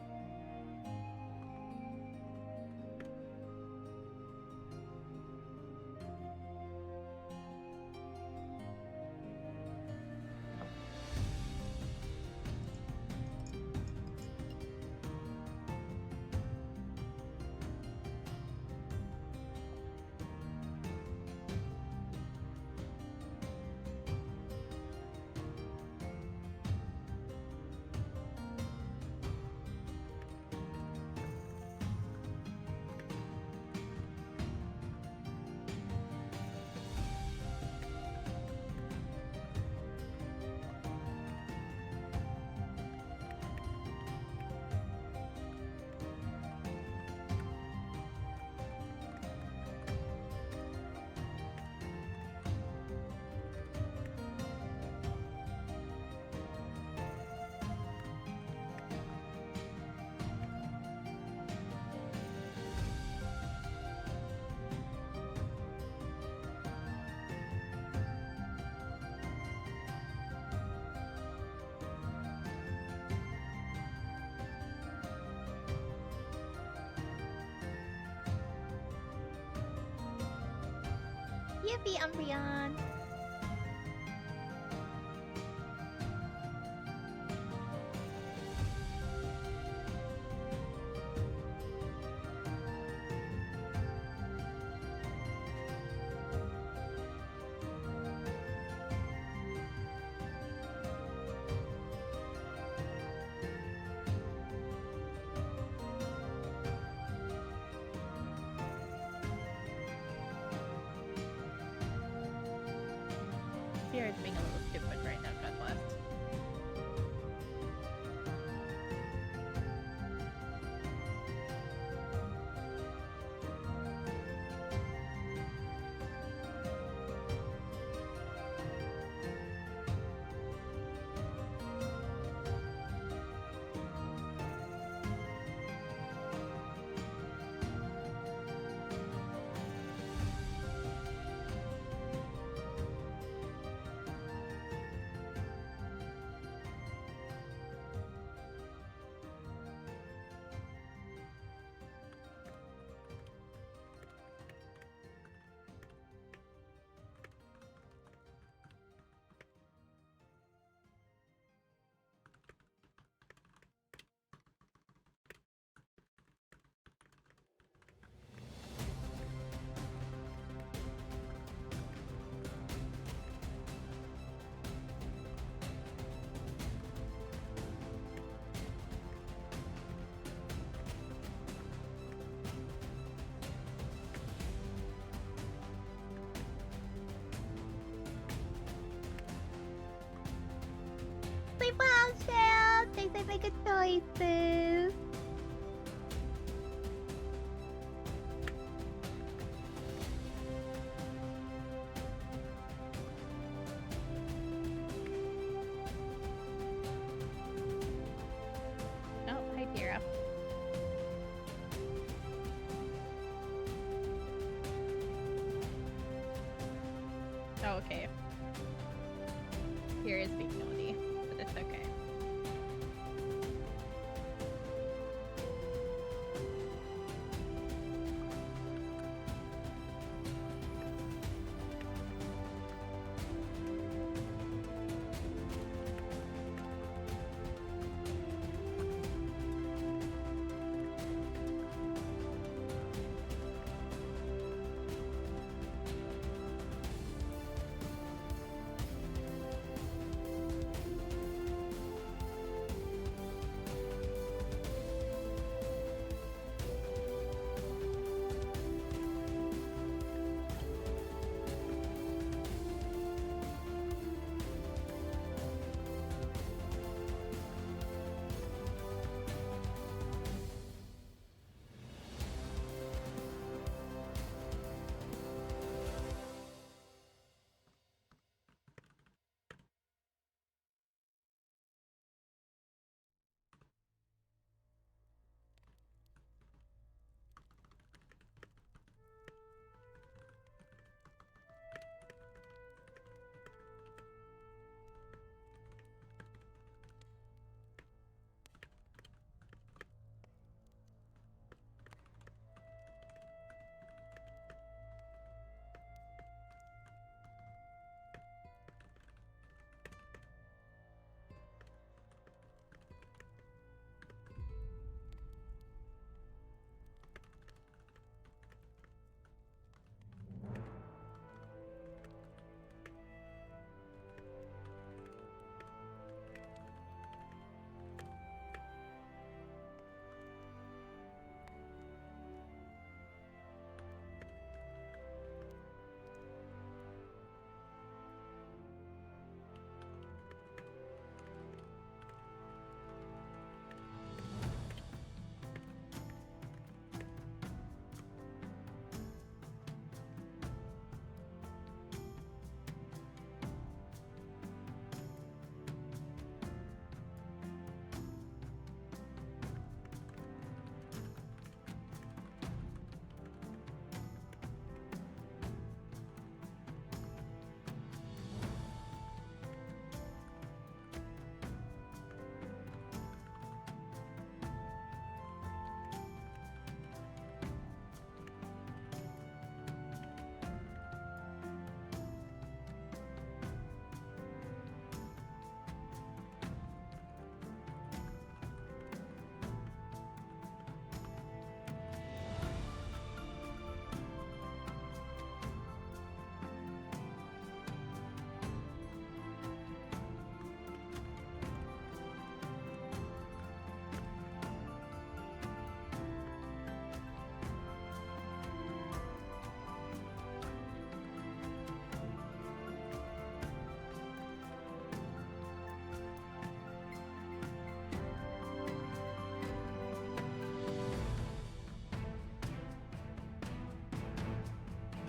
Yippee, Umbreon! Spirit's being a little stupid right now, God bless. Sleep well, Shell! Stay safe, make good choices! Oh, hi, Tira. Oh, okay. Here is being naughty, but it's okay.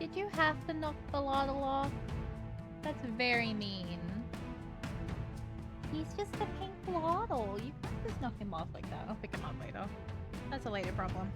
Did you have to knock the lottle off? That's very mean. He's just a pink lottle. You can't just knock him off like that. I'll pick him up later. That's a later problem.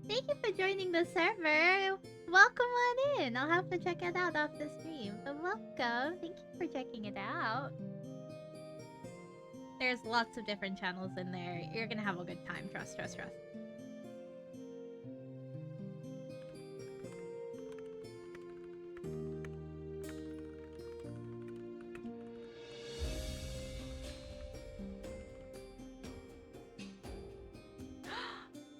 Thank you for joining the server. Welcome on in. I'll have to check it out off the stream. But welcome. Thank you for checking it out. There's lots of different channels in there. You're gonna have a good time. Trust, trust, trust.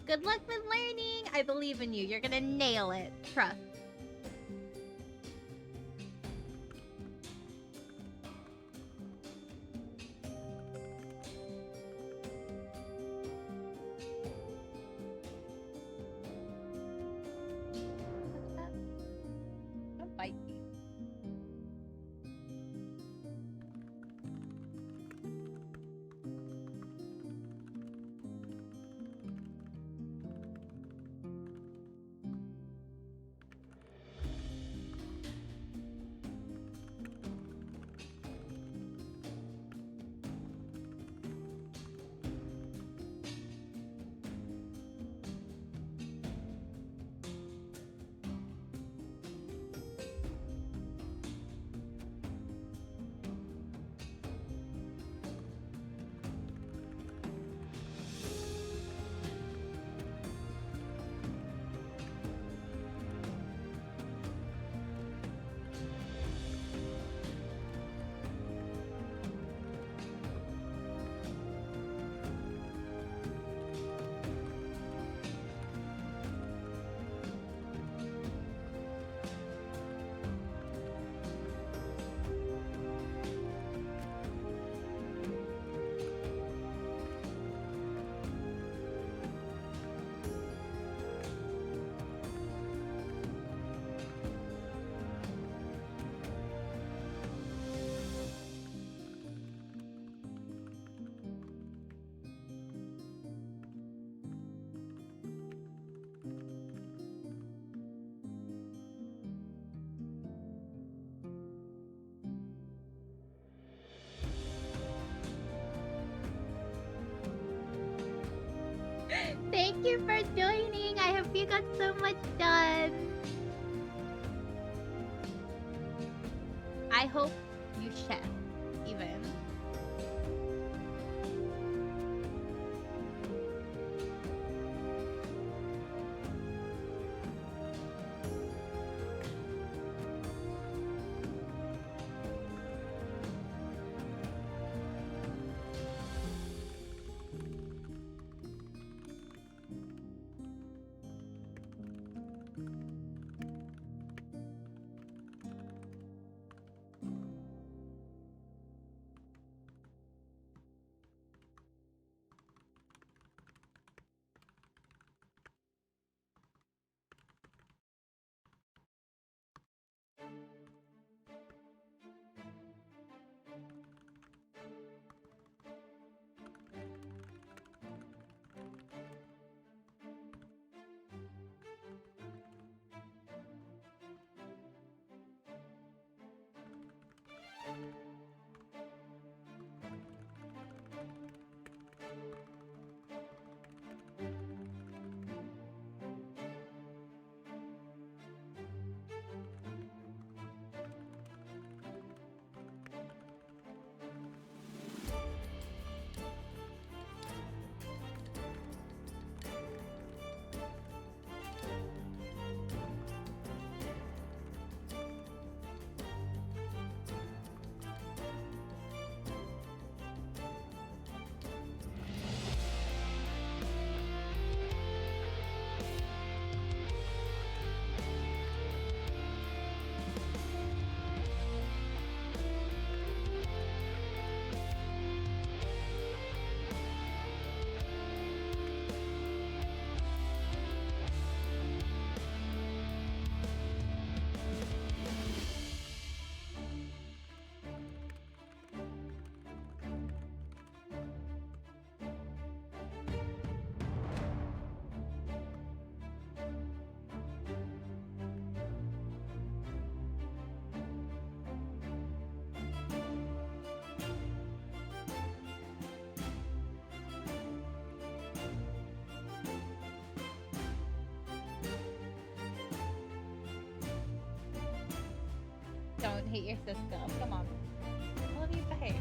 Good luck with learning. I believe in you. You're gonna nail it. Trust. Don't bite me. thank you for joining. I hope you got so much done. I hope you chef, even. Don't hate your sister. Come on. I love you babe.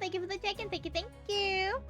Thank you for the check-in. Thank you, thank you.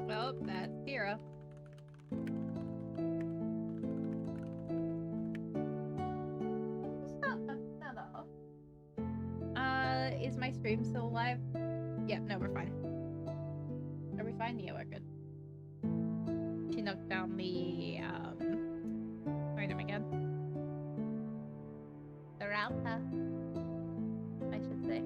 Well, that's Tira. Is my stream still live? Yeah, no, we're fine. Are we fine? Yeah, we're good. She knocked down the, item again. The router, I should say.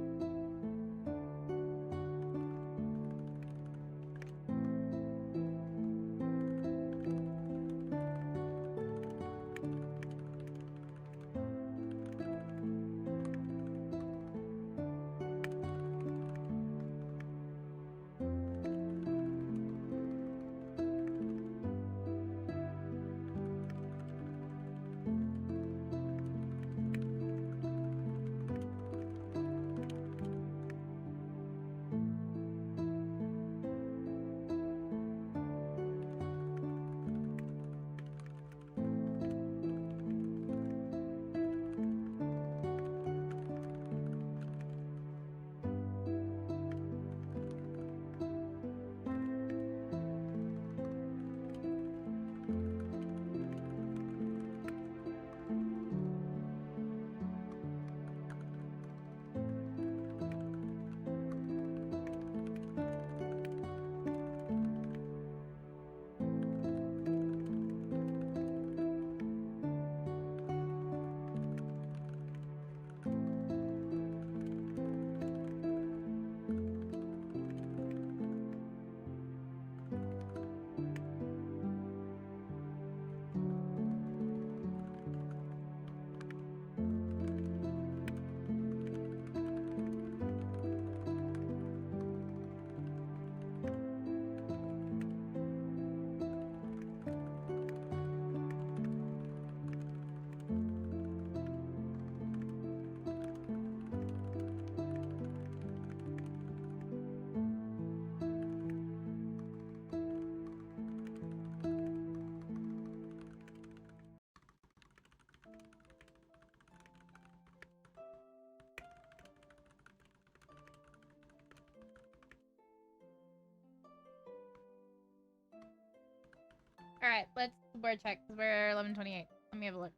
Alright, let's word check, because we're 11:28. Let me have a look.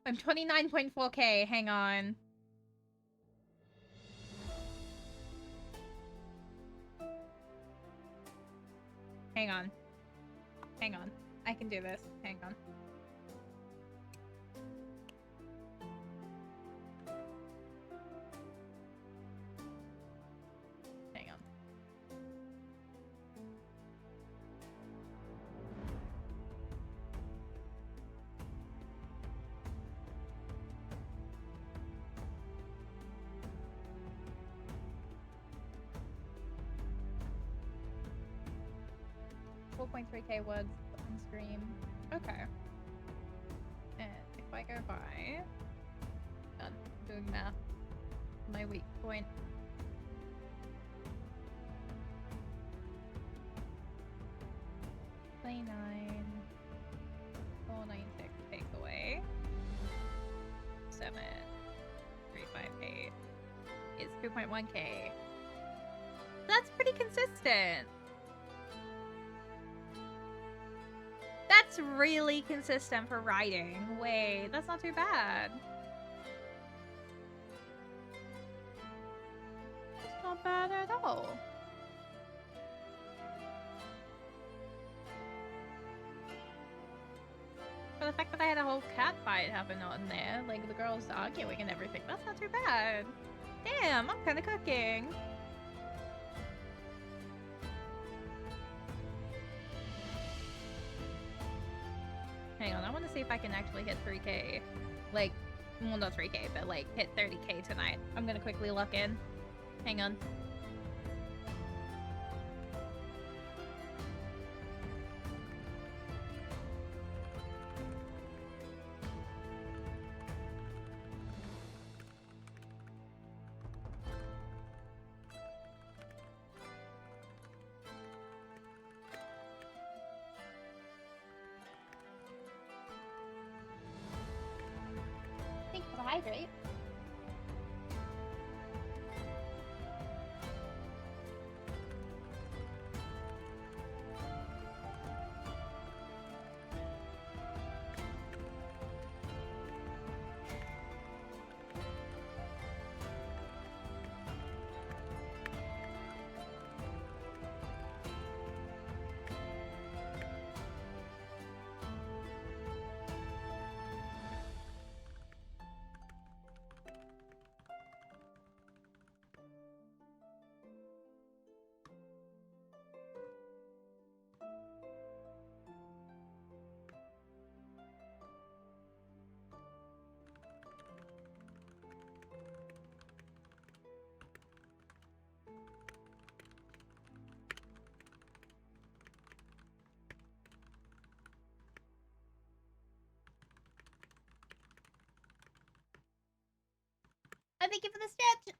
I'm 29.4k, hang on. Hang on. Hang on. I can do this. Hang on. Hang on. $4.3k words on stream. Okay. And Okay. God, doing math. My weak point. $29. 496 take away. 7,358 is 2.1k. That's pretty consistent. That's really consistent for writing. Wait, that's not too bad. It's not bad at all. For the fact that I had a whole cat fight happen on there, like the girls arguing and everything, that's not too bad. Damn, I'm kind of cooking. Hang on, I want to see if I can actually hit 3k. Like, well, not 3k, but like hit 30k tonight. I'm gonna quickly lock in. Hang on. Thanks for the hydrate. I thank you for the stitch.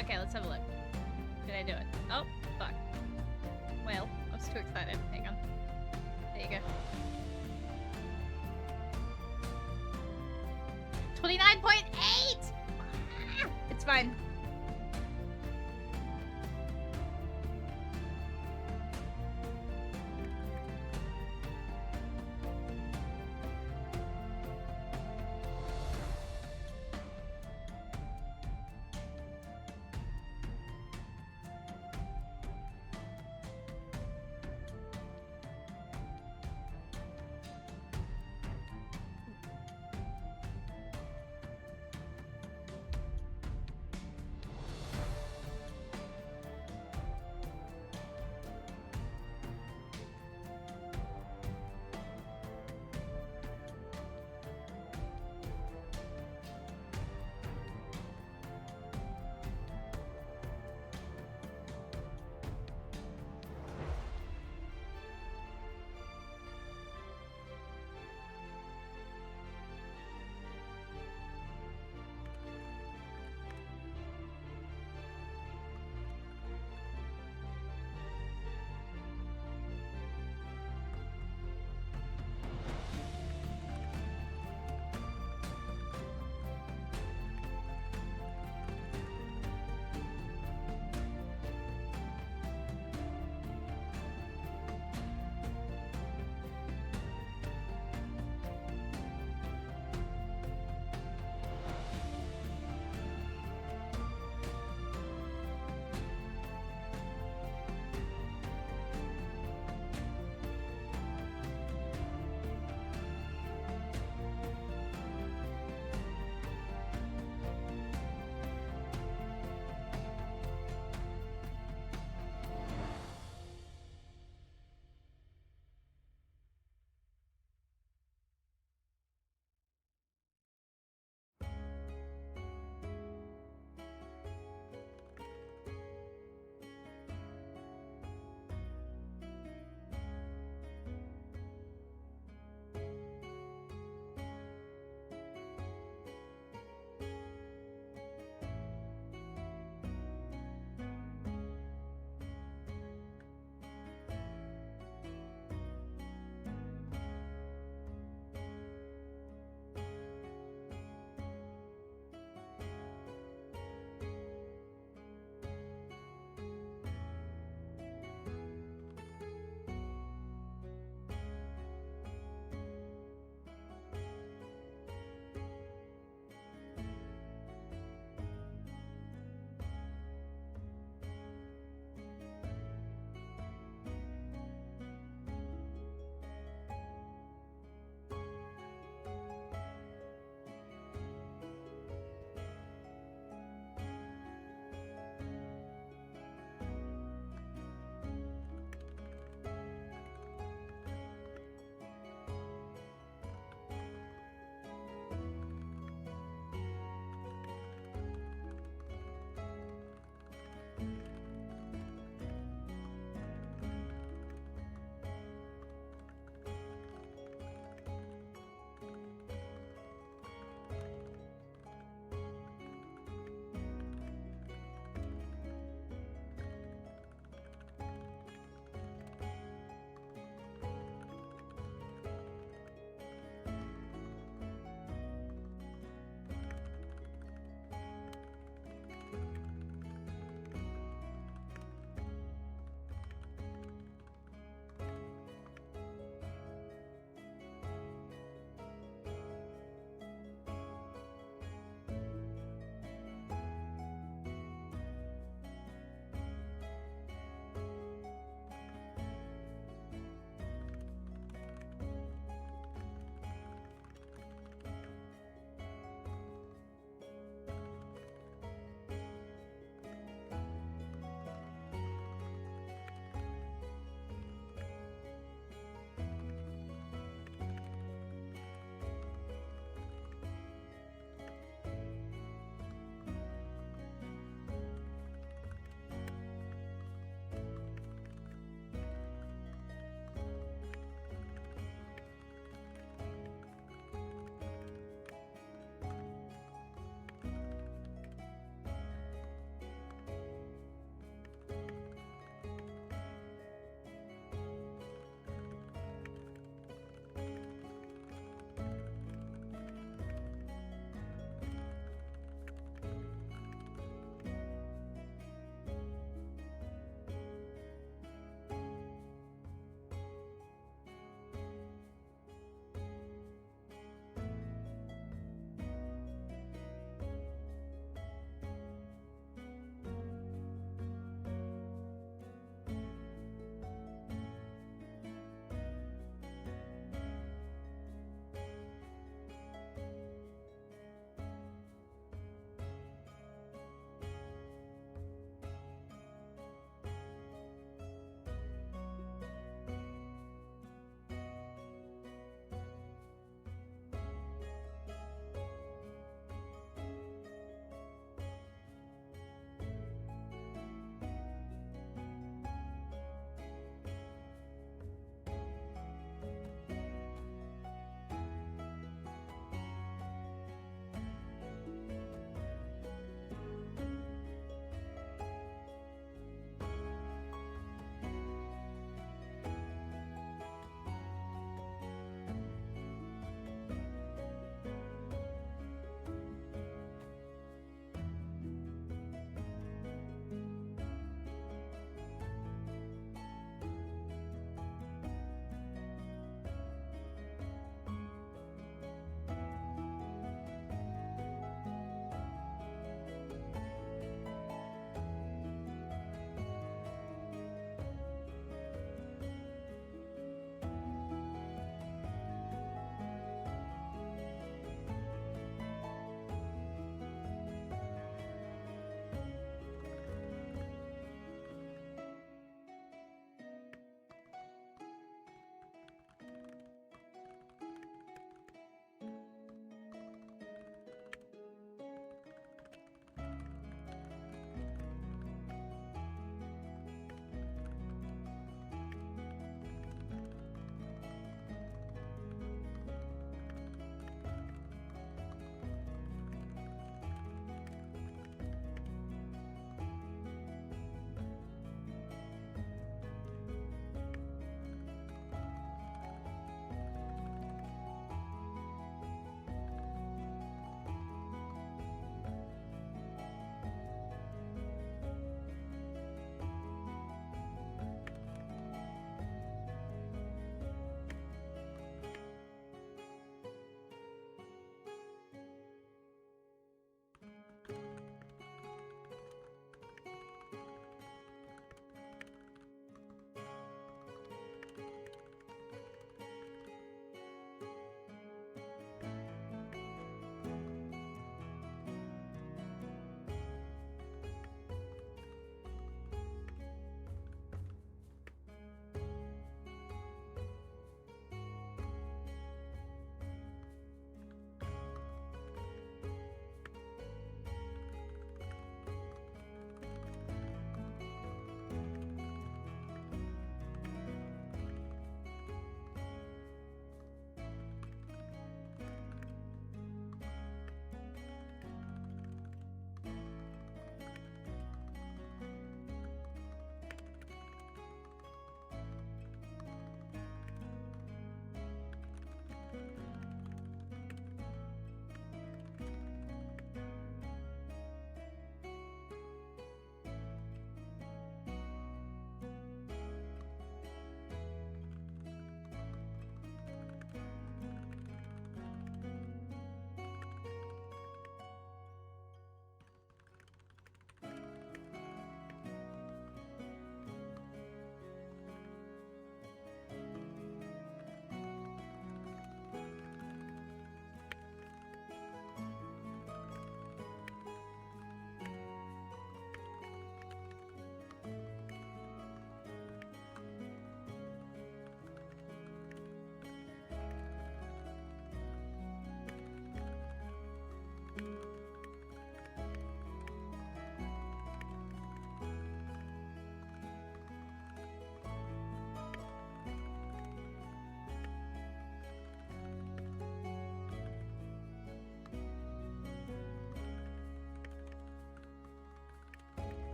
Okay, let's have a look. Did I do it? Oh, fuck. Well, I was too excited. Hang on. There you go. 29.8! It's fine.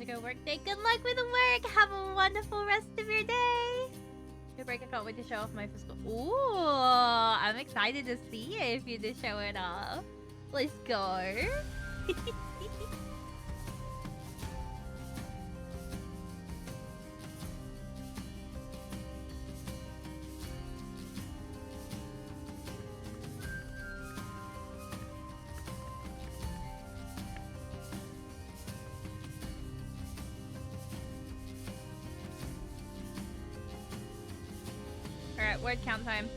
to go work day. Good luck with the work. Have a wonderful rest of your day. Good break. I can't wait to show off my physical. Ooh, I'm excited to see it if you just show it off. Let's go. Alright, word count time.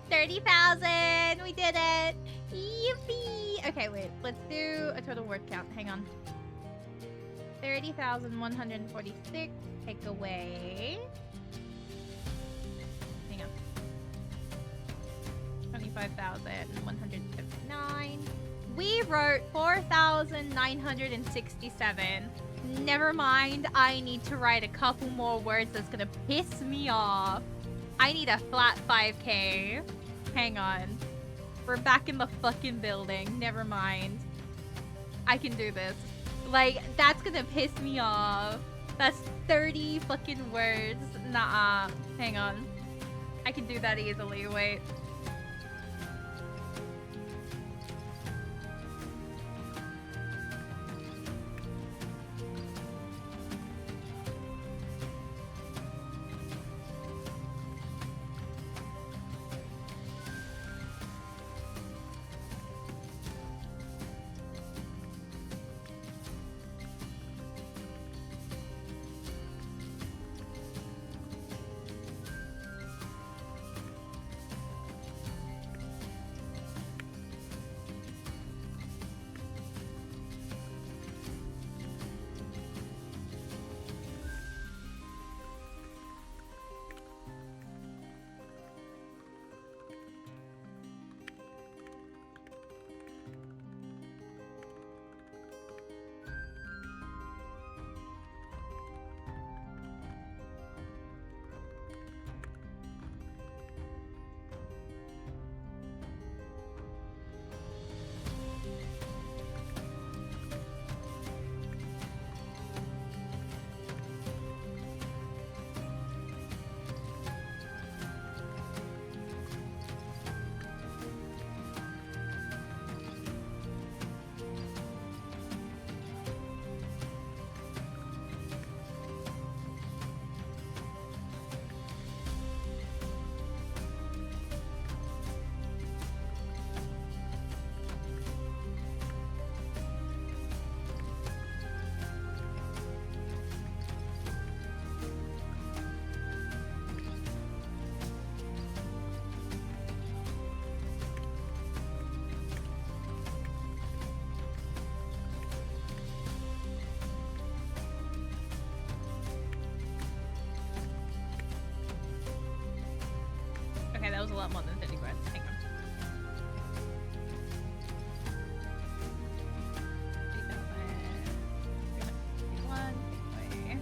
30,000! We did it! Yippee! Okay, wait. Let's do a total word count. Hang on. 30,146. Take away. Hang on. 25,179. We wrote 4,967. Never mind, I need to write a couple more words that's gonna piss me off. I need a flat 5K. Hang on. We're back in the fucking building. Never mind. I can do this. Like, that's gonna piss me off. That's 30 fucking words. Nuh-uh. Hang on. I can do that easily. Wait. Okay, that was a lot more than 50 words. Hang on. 3,351, take away.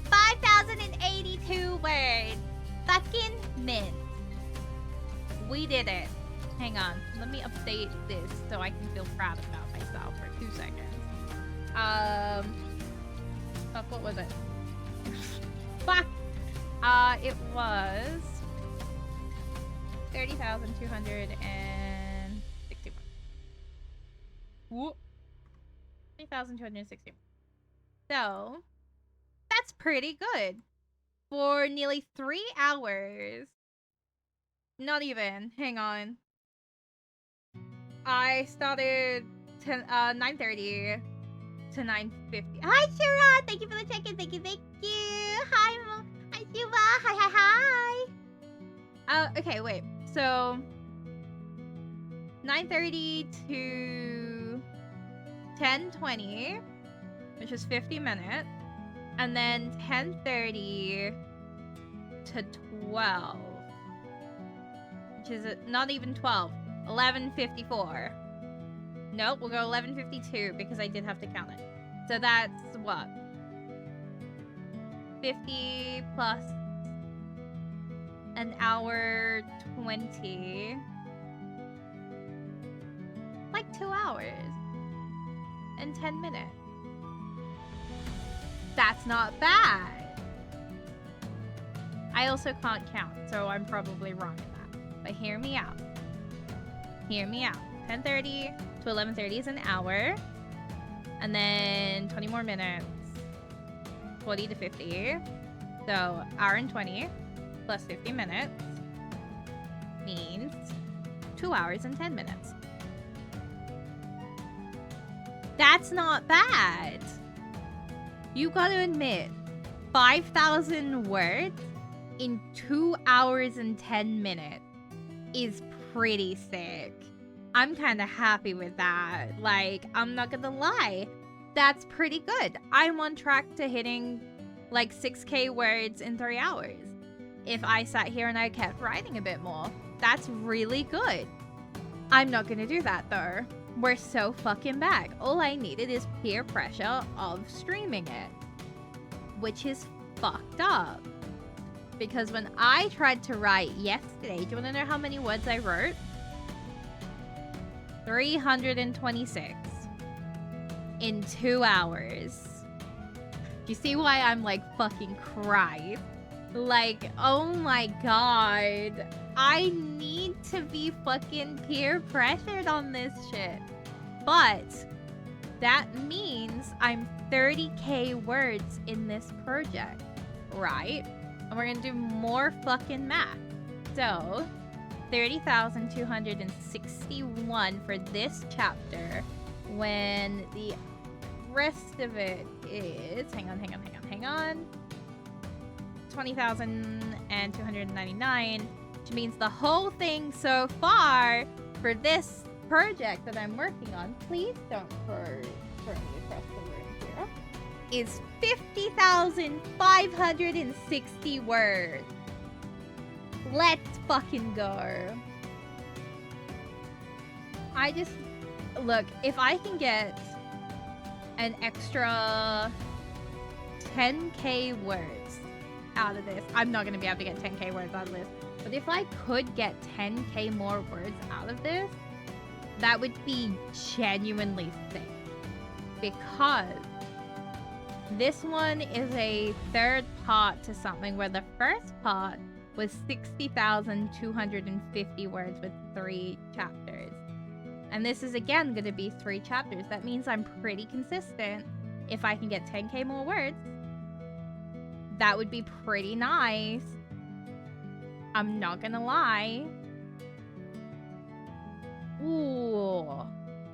5,082 words. Fucking mint. We did it. Hang on. Let me update this so I can feel proud about myself for 2 seconds. Fuck, what was it? Fuck! It was 30,261. Whoop. 30,261. So, that's pretty good. For nearly 3 hours. Not even. Hang on. I started 9:30 to 9:50. Hi, Shira! Thank you for the check-in. Thank you, thank you. Hi, hi, Shiva. Hi, hi, hi. Okay, wait. So, 9:30 to 10:20, which is 50 minutes. And then 10:30 to 12, which is not even 12. 11:54. Nope, we'll go 11:52 because I did have to count it. So that's what? 50 plus an hour 20. Like 2 hours and 10 minutes. That's not bad. I also can't count, so I'm probably wrong in that. But hear me out. Hear me out. 10:30 to 11:30 is an hour. And then 20 more minutes. 40 to 50. So, hour and 20 plus 50 minutes means 2 hours and 10 minutes. That's not bad. You gotta admit, 5,000 words in 2 hours and 10 minutes is pretty sick. I'm kind of happy with that. Like, I'm not gonna lie. That's pretty good. I'm on track to hitting like 6K words in 3 hours. If I sat here and I kept writing a bit more, that's really good. I'm not gonna do that though. We're so fucking back. All I needed is peer pressure of streaming it, which is fucked up. Because when I tried to write yesterday, do you want to know how many words I wrote? 326 in 2 hours. Do you see why I'm like fucking crying? Like, oh my god. I need to be fucking peer pressured on this shit. But that means I'm 30K words in this project, right? And we're gonna do more fucking math. So, 30,261 for this chapter, when the rest of it is, hang on, 20,299, which means the whole thing so far for this project that I'm working on, please don't throw me across the room here, is 50,560 words. Let's fucking go. Look, if I can get an extra 10K words out of this, I'm not going to be able to get 10K words out of this, but if I could get 10K more words out of this, that would be genuinely sick. Because this one is a third part to something where the first part was 60,250 words with 3 chapters. And this is again going to be 3 chapters. That means I'm pretty consistent. If I can get 10K more words, that would be pretty nice. I'm not going to lie. Ooh.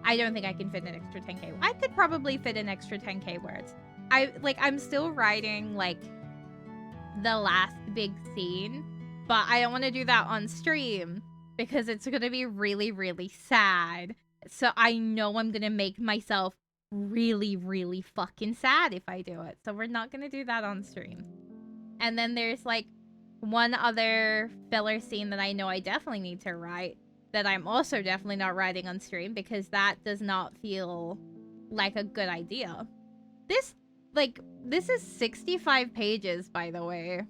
I don't think I can fit an extra 10K. I could probably fit an extra 10K words. I'm still writing, like, the last big scene, but I don't want to do that on stream because it's going to be really, really sad. So I know I'm going to make myself really, really fucking sad if I do it. So we're not going to do that on stream. And then there's, like, one other filler scene that I know I definitely need to write that I'm also definitely not writing on stream because that does not feel like a good idea. This is 65 pages, by the way.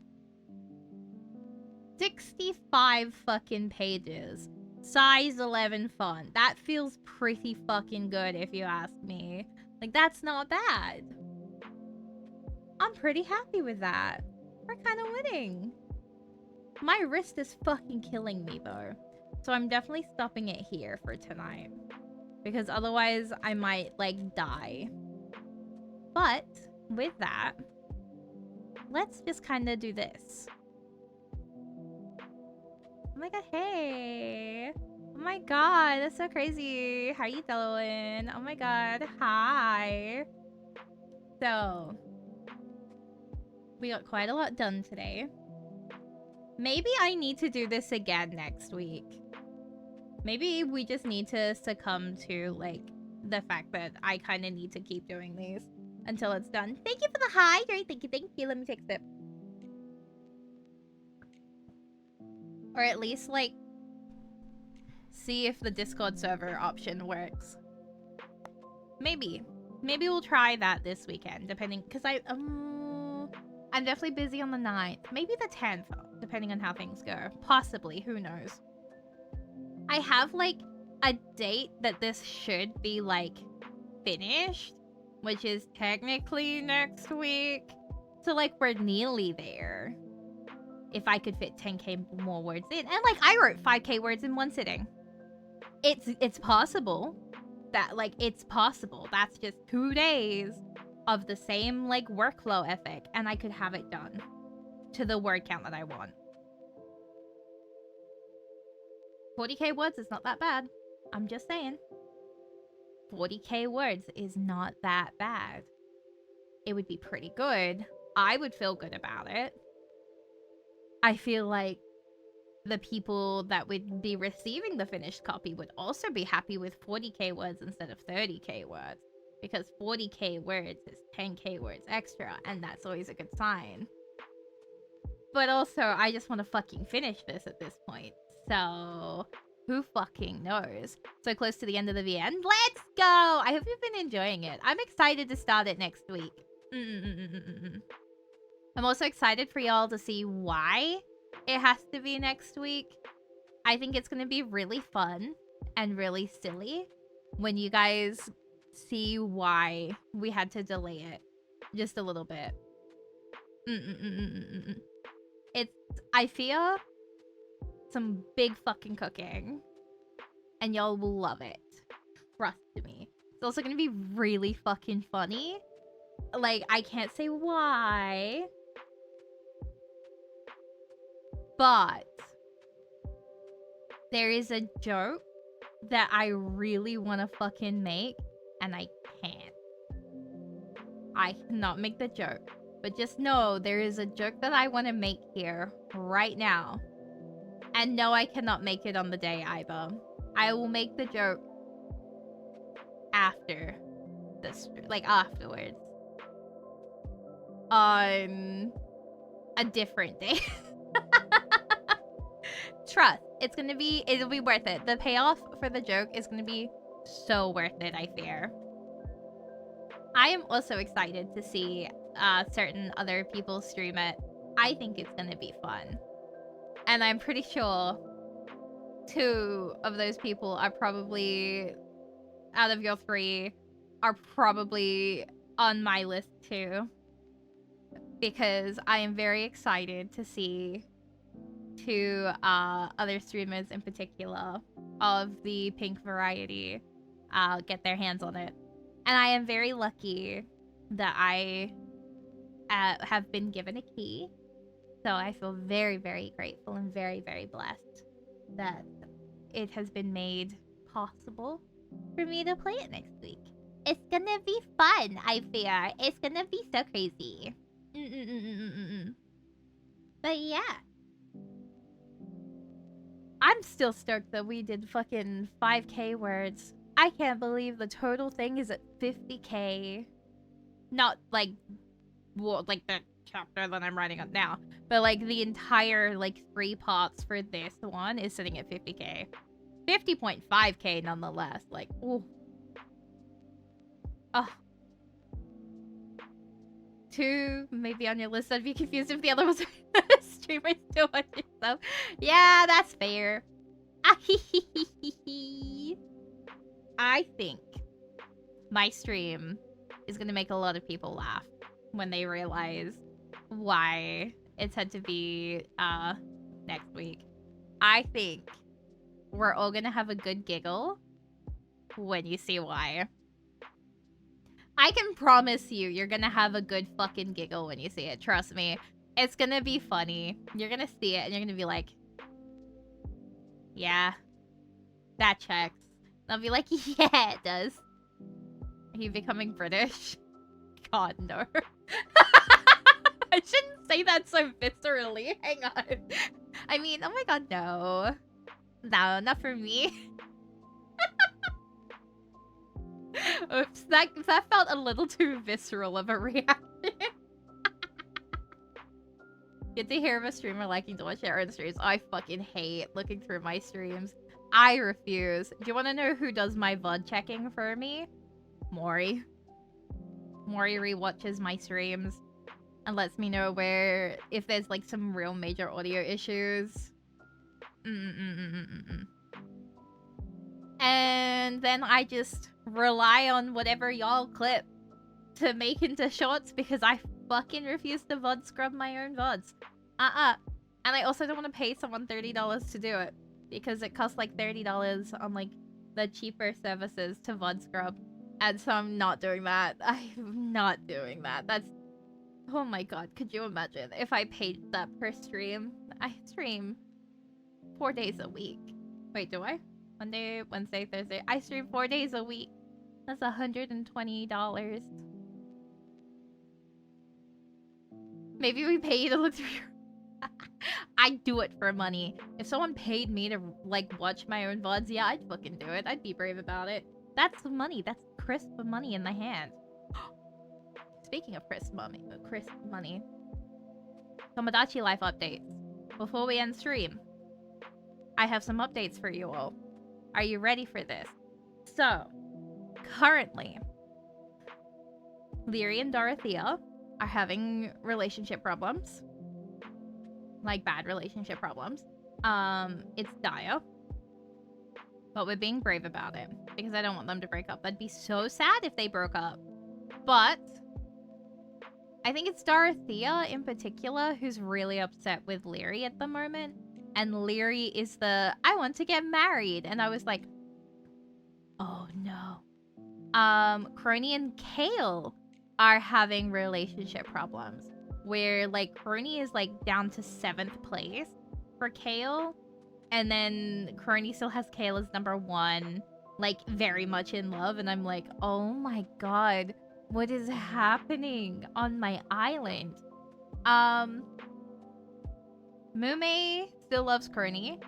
65 fucking pages. Size 11 font. That feels pretty fucking good if you ask me. Like, that's not bad. I'm pretty happy with that. We're kind of winning. My wrist is fucking killing me, though. So I'm definitely stopping it here for tonight. Because otherwise, I might, like, die. But with that, let's just kind of do this. Oh my god, hey. Oh my god, that's so crazy. How you doing? Oh my god, hi. So, we got quite a lot done today. Maybe I need to do this again next week. Maybe we just need to succumb to, like, the fact that I kind of need to keep doing these until it's done. Thank you for the hydrate. Thank you. Let me take a sip. Or at least, like, see if the Discord server option works. Maybe. Maybe we'll try that this weekend, depending, because I'm definitely busy on the 9th. Maybe the 10th, depending on how things go. Possibly, who knows. I have, like, a date that this should be, like, finished, which is technically next week. So, like, we're nearly there. If I could fit 10k more words in. And, like, I wrote 5k words in one sitting. It's possible. That, like, it's possible. That's just 2 days of the same, like, workflow ethic, and I could have it done to the word count that I want. 40k words is not that bad. I'm just saying. 40k words is not that bad. It would be pretty good. I would feel good about it. I feel like the people that would be receiving the finished copy would also be happy with 40k words instead of 30k words. Because 40k words is 10k words extra, and that's always a good sign. But also, I just want to fucking finish this at this point. So, who fucking knows? So close to the end of the VN. Let's go! I hope you've been enjoying it. I'm excited to start it next week. I'm also excited for y'all to see why it has to be next week. I think it's going to be really fun and really silly when you guys see why we had to delay it just a little bit. I fear some big fucking cooking, and y'all will love it. Trust me. It's also gonna be really fucking funny. Like, I can't say why, but there is a joke that I really want to fucking make, and I can't. I cannot make the joke. But just know there is a joke that I want to make here right now. And no, I cannot make it on the day either. I will make the joke after this, like afterwards. On a different day. Trust, it'll be worth it. The payoff for the joke is gonna be so worth it, I fear. I am also excited to see certain other people stream it. I think it's gonna be fun. And I'm pretty sure 2 of those people are probably, out of your 3, are probably on my list too. Because I am very excited to see 2 other streamers in particular of the pink variety get their hands on it. And I am very lucky that I have been given a key. So I feel very, very grateful and very, very blessed that it has been made possible for me to play it next week. It's gonna be fun, I fear. It's gonna be so crazy. But yeah. I'm still stoked that we did fucking 5k words. I can't believe the total thing is at 50k. Not like, well, like the chapter that I'm writing up now, but like the entire like 3 parts for this one is sitting at 50k. 50.5k nonetheless. Like, ooh. Oh. 2 maybe on your list. I'd be confused if the other was streamer still watching stuff. Yeah, that's fair. I think my stream is gonna make a lot of people laugh when they realize why it's had to be next week. I think we're all gonna have a good giggle when you see why. I can promise you're gonna have a good fucking giggle when you see it. Trust me. It's gonna be funny. You're gonna see it and you're gonna be like, yeah, that checks. And I'll be like, yeah, it does. Are you becoming British? God, no. I shouldn't say that so viscerally. Hang on. I mean, oh my god, no. No, not for me. Oops, that felt a little too visceral of a reaction. Get to hear of a streamer liking to watch their own streams. Oh, I fucking hate looking through my streams. I refuse. Do you want to know who does my VOD checking for me? Mori. Mori rewatches my streams. and lets me know if there's like some real major audio issues. And then I just rely on whatever y'all clip to make into shorts because I fucking refuse to VOD scrub my own VODs. And I also don't want to pay someone $30 to do it because it costs like $30 on like the cheaper services to VOD scrub. And so I'm not doing that. I'm not doing that. That's... Oh my god, could you imagine if I paid that per stream? I stream 4 days a week. Wait, do I? Monday, Wednesday, Thursday. I stream 4 days a week. That's $120. Maybe we pay you to look through your... I'd do it for money. If someone paid me to, like, watch my own VODs, yeah, I'd fucking do it. I'd be brave about it. That's money. That's crisp money in the hand. Speaking of crisp money. Tomodachi Life updates. Before we end stream, I have some updates for you all. Are you ready for this? So, currently, Leary and Dorothea are having relationship problems. Like, bad relationship problems. It's dire. But we're being brave about it. Because I don't want them to break up. That'd be so sad if they broke up. But I think it's Dorothea in particular who's really upset with Leary at the moment. And Leary is the, I want to get married. And I was like, oh no. Crony and Kale are having relationship problems. Where, like, Crony is, like, down to 7th place for Kale. And then Crony still has Kale as number 1. Like, very much in love. And I'm like, oh my god. What is happening on my island? Mume still loves Crony.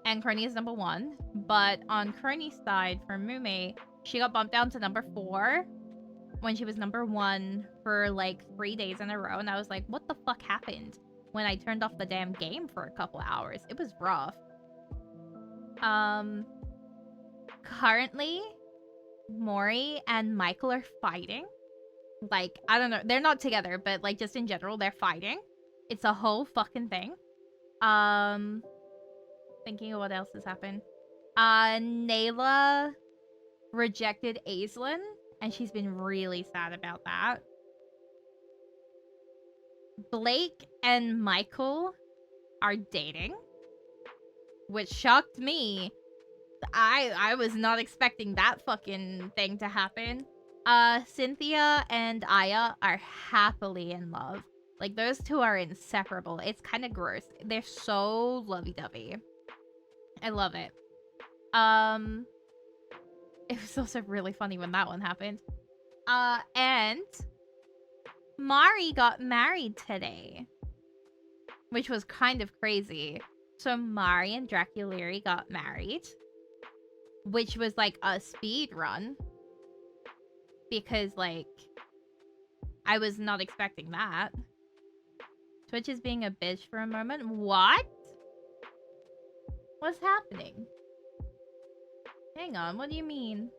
And Crony is number 1. But on Crony's side, for Mume, she got bumped down to number 4. When she was number 1 for like 3 days in a row. And I was like, what the fuck happened? When I turned off the damn game for a couple hours. It was rough. Currently, Mori and Michael are fighting. Like, I don't know. They're not together, but like just in general, they're fighting. It's a whole fucking thing. Thinking of what else has happened. Nayla rejected Aislinn. And she's been really sad about that. Blake and Michael are dating. Which shocked me. I was not expecting that fucking thing to happen. Cynthia and Aya are happily in love. Like, those two are inseparable. It's kind of gross. They're so lovey-dovey. I love it. It was also really funny when that one happened. And Mari got married today. Which was kind of crazy. So Mari and Draculiri got married. Which was like a speed run. Because, like, I was not expecting that. Twitch is being a bitch for a moment. What? What's happening? Hang on, what do you mean?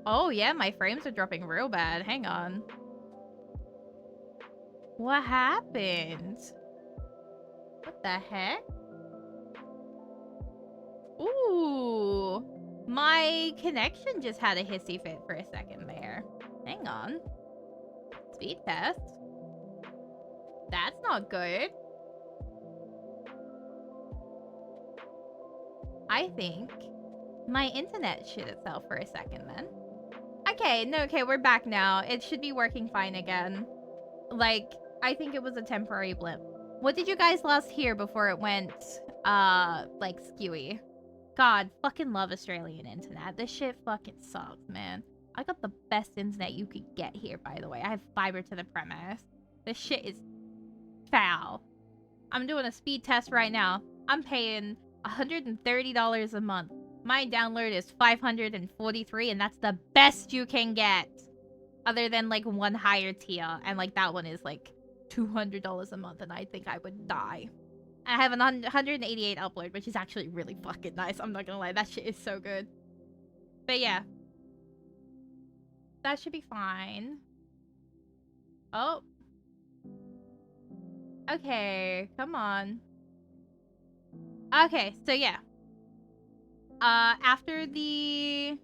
Oh yeah, my frames are dropping real bad. Hang on. What happened? What the heck? Ooh. My connection just had a hissy fit for a second there. Hang on. Speed test. That's not good. I think my internet shit itself for a second then. Okay, no, okay, we're back now. It should be working fine again. Like, I think it was a temporary blip. What did you guys last hear before it went, like, skewy? God, fucking love Australian internet. This shit fucking sucks, man. I got the best internet you could get here, by the way. I have fiber to the premise. This shit is foul. I'm doing a speed test right now. I'm paying $130 a month. My download is 543, and that's the best you can get. Other than, like, one higher tier. And, like, that one is, like, $200 a month, and I think I would die. I have an 188 upload, which is actually really fucking nice. I'm not gonna lie, that shit is so good. But yeah. That should be fine. Oh. Okay, come on. Okay, so yeah. After the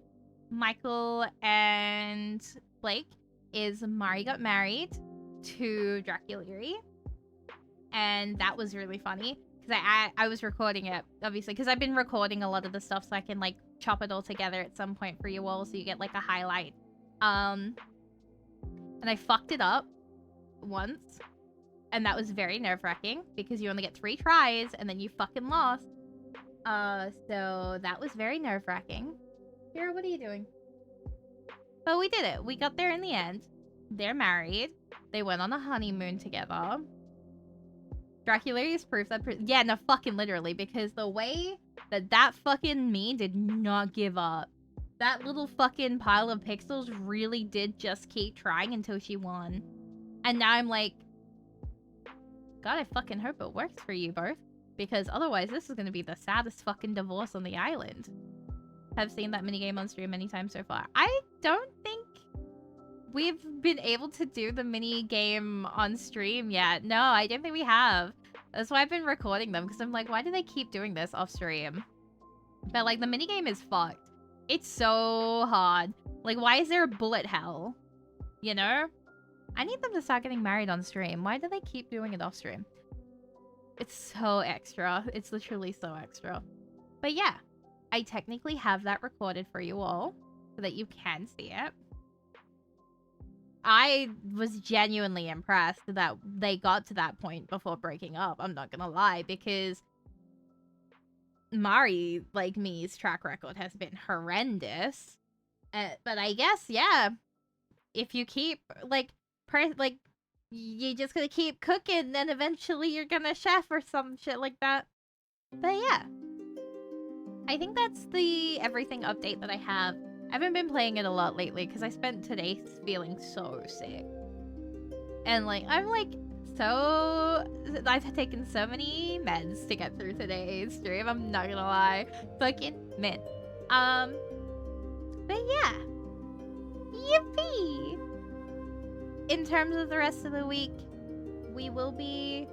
Michael and Blake is Mari got married to Draculairi. And that was really funny. Because I was recording it, obviously. Because I've been recording a lot of the stuff so I can, like, chop it all together at some point for you all. So you get, like, a highlight. And I fucked it up once. And that was very nerve-wracking. Because you only get 3 tries. And then you fucking lost. So that was very nerve-wracking. Here, what are you doing? But we did it. We got there in the end. They're married. They went on a honeymoon together. Draculairi is proof that... yeah, no, fucking literally. Because the way that fucking me did not give up. That little fucking pile of pixels really did just keep trying until she won. And now I'm like... God, I fucking hope it works for you both. Because otherwise, this is going to be the saddest fucking divorce on the island. I've seen that minigame on stream many times so far. I don't think we've been able to do the minigame on stream yet. No, I don't think we have. That's why I've been recording them. Because I'm like, why do they keep doing this off stream? But, like, the minigame is fucked. It's so hard. Like, why is there a bullet hell? You know? I need them to start getting married on stream. Why do they keep doing it off stream? It's so extra. It's literally so extra. But yeah, I technically have that recorded for you all so that you can see it. I was genuinely impressed that they got to that point before breaking up. I'm not gonna lie, because Mari, like me's track record has been horrendous. But I guess, yeah, if you keep, like, you're just gonna keep cooking, then eventually you're gonna chef or some shit like that. But yeah. I think that's the everything update that I have. I haven't been playing it a lot lately because I spent today feeling so sick. And, like, I'm, like, so... I've taken so many meds to get through today's stream, I'm not gonna lie. Fucking mint. But yeah. Yippee! In terms of the rest of the week, we will be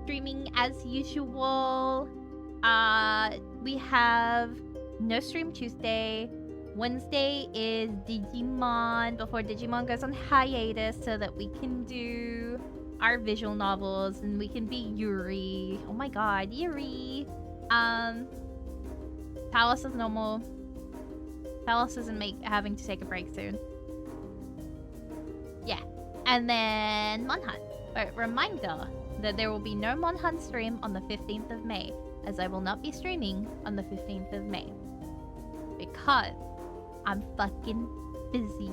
streaming as usual. We have no stream Tuesday. Wednesday is Digimon before Digimon goes on hiatus so that we can do our visual novels and we can be Yuri. Oh my god, Yuri. Palace is normal. Palace isn't having to take a break soon. Yeah. And then Monhunt. But reminder that there will be no Monhunt stream on the 15th of May, as I will not be streaming on the 15th of May. Because I'm fucking busy.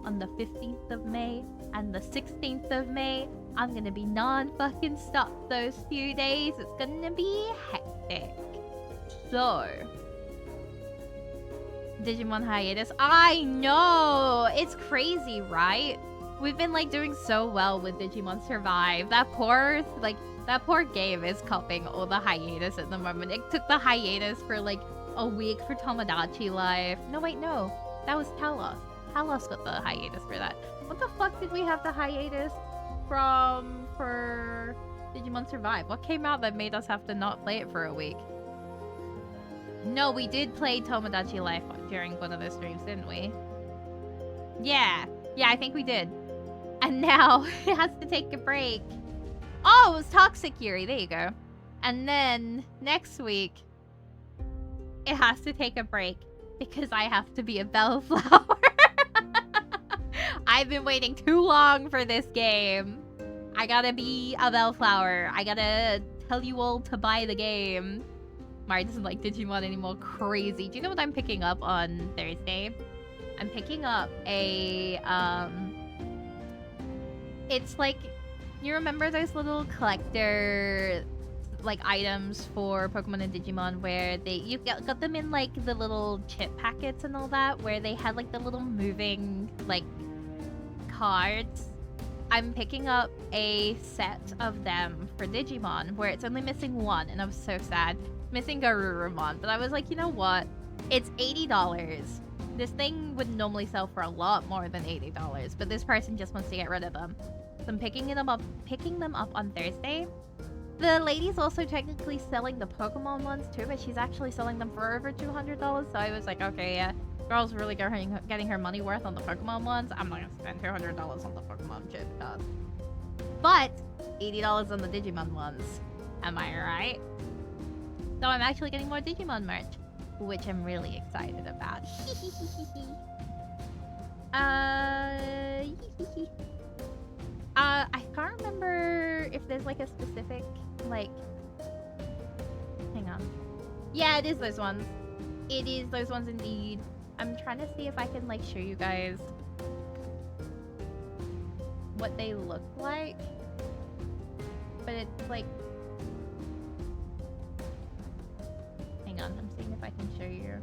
On the 15th of May and the 16th of May, I'm gonna be non-fucking stop those few days. It's gonna be hectic. So... Digimon hiatus. I know! It's crazy, right? We've been, like, doing so well with Digimon Survive. That poor game is copying all the hiatus at the moment. It took the hiatus for, like, a week for Tomodachi Life. No, wait, no. That was Talos. Talos got the hiatus for that. What the fuck did we have the hiatus for Digimon Survive? What came out that made us have to not play it for a week? No, we did play Tomodachi Life during one of the streams, didn't we? Yeah. Yeah, I think we did. And now it has to take a break. Oh, it was Toxic Yuri. There you go. And then next week, it has to take a break because I have to be a bellflower. I've been waiting too long for this game. I gotta be a bellflower. I gotta tell you all to buy the game. Mari doesn't like Digimon anymore. Crazy. Do you know what I'm picking up on Thursday? I'm picking up a, it's like, you remember those little collector, like, items for Pokemon and Digimon where you got them in, like, the little chip packets and all that, where they had, like, the little moving, like, cards? I'm picking up a set of them for Digimon where it's only missing one, and I was so sad. Missing Garurumon, but I was like, you know what? It's $80. This thing would normally sell for a lot more than $80, but this person just wants to get rid of them. So I'm picking them up on Thursday. The lady's also technically selling the Pokemon ones too, but she's actually selling them for over $200. So I was like, okay, yeah, girl's really getting her money worth on the Pokemon ones. I'm not gonna spend $200 on the Pokemon shit, but $80 on the Digimon ones. Am I right? So I'm actually getting more Digimon merch, which I'm really excited about. I can't remember if there's like a specific, like, hang on. Yeah, it is those ones. It is those ones indeed. I'm trying to see if I can like show you guys what they look like. But it's like, hang on, I'm seeing if I can show you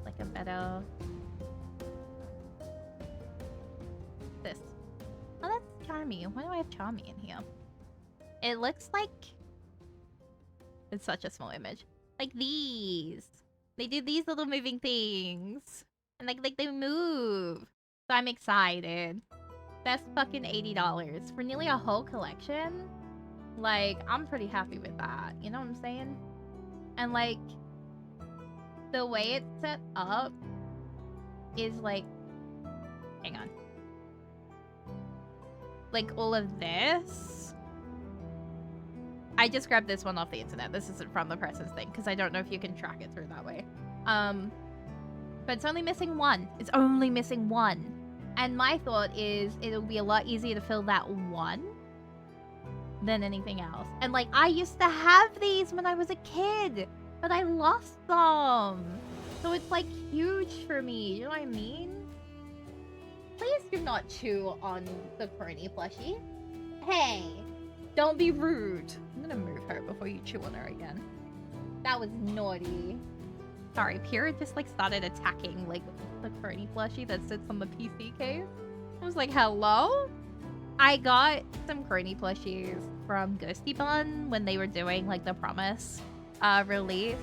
like a better, this. Oh, that's Charmy. Why do I have Charmy in here? It looks like, it's such a small image. Like these. They do these little moving things. And like they move. So I'm excited. That's fucking $80 for nearly a whole collection. Like, I'm pretty happy with that. You know what I'm saying? And like, the way it's set up is like, hang on. Like all of this. I just grabbed this one off the internet. This isn't from the person's thing because I don't know if you can track it through that way. But it's only missing one. It's only missing one. And my thought is it'll be a lot easier to fill that one than anything else. And like, I used to have these when I was a kid, but I lost them. So it's like huge for me. You know what I mean? Please do not chew on the Crony plushie. Hey, don't be rude. I'm gonna move her before you chew on her again. That was naughty. Sorry, Pyrrha just like started attacking like the Crony plushie that sits on the PC case. I was like, hello? I got some Crony plushies from Ghosty Bun when they were doing like the Promise release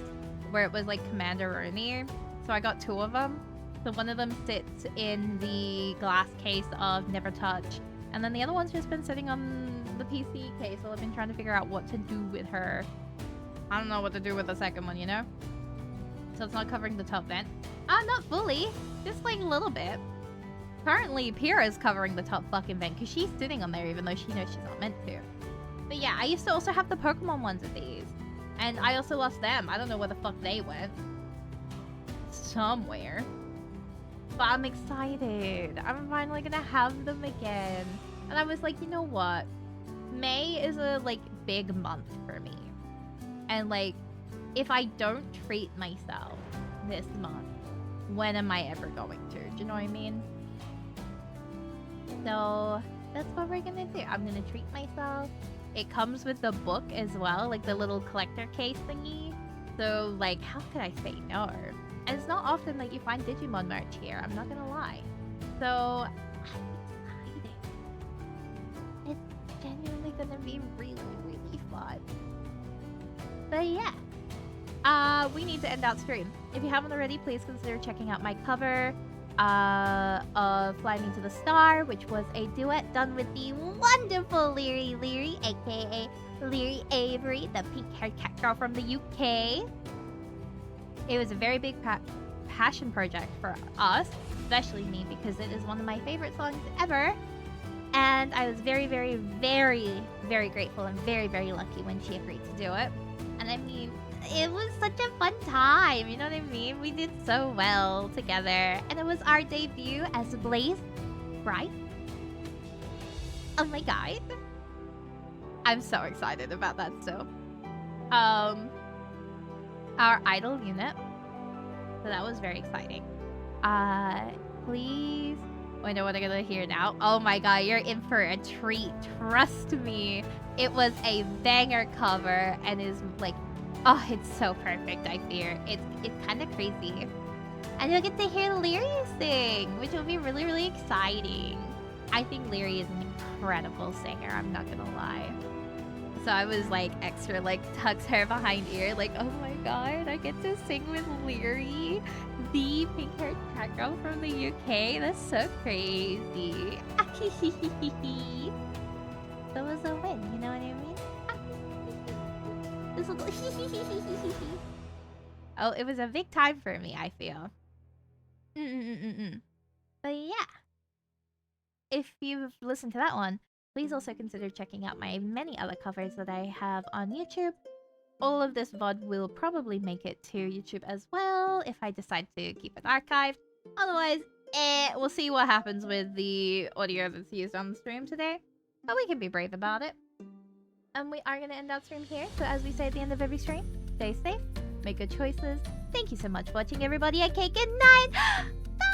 where it was like Commander Rooney. So I got 2 of them. So one of them sits in the glass case of Never Touch. And then the other one's just been sitting on the PC case. So I've been trying to figure out what to do with her. I don't know what to do with the second one, you know? So it's not covering the top vent. Not fully. Just like a little bit. Currently, Pyrrha's covering the top fucking vent because she's sitting on there even though she knows she's not meant to. But yeah, I used to also have the Pokemon ones of these. And I also lost them. I don't know where the fuck they went. Somewhere. But I'm excited. I'm finally gonna have them again. And I was like, you know what? May is a like big month for me. And like, if I don't treat myself this month, when am I ever going to? Do you know what I mean? So that's what we're gonna do. I'm gonna treat myself. It comes with the book as well, like the little collector case thingy. So like, how could I say no? And it's not often like you find Digimon merch here, I'm not gonna lie. So I'm excited. It's genuinely gonna be really, really fun. But yeah. We need to end out stream. If you haven't already, please consider checking out my cover of Fly Me to the Star, which was a duet done with the wonderful Leary, aka Leary Avery, the pink-haired cat girl from the UK. It was a very big passion project for us, especially me, because it is one of my favorite songs ever. And I was very, very, very, very grateful and very, very lucky when she agreed to do it. And I mean, it was such a fun time, you know what I mean? We did so well together. And it was our debut as Blaze, right? Oh my god. I'm so excited about that still. Our idol unit. So that was very exciting. Please. Oh, I know what I'm gonna hear now. Oh my god, you're in for a treat. Trust me. It was a banger cover and is like, oh, it's so perfect, I fear. It's kind of crazy. And you'll get to hear Lyria sing, which will be really, really exciting. I think Leary is an incredible singer, I'm not gonna lie. So I was like extra like tucks her behind ear, like, oh my god, I get to sing with Leary, the pink-haired cat girl from the UK. That's so crazy. That was a win, you know what I mean? This little oh, it was a big time for me, I feel. But yeah, if you've listened to that one, please also consider checking out my many other covers that I have on YouTube. All of this VOD will probably make it to YouTube as well if I decide to keep it archived. Otherwise, we'll see what happens with the audio that's used on the stream today. But we can be brave about it. And we are going to end our stream here. So as we say at the end of every stream, stay safe, make good choices. Thank you so much for watching, everybody. Okay, good night. Bye!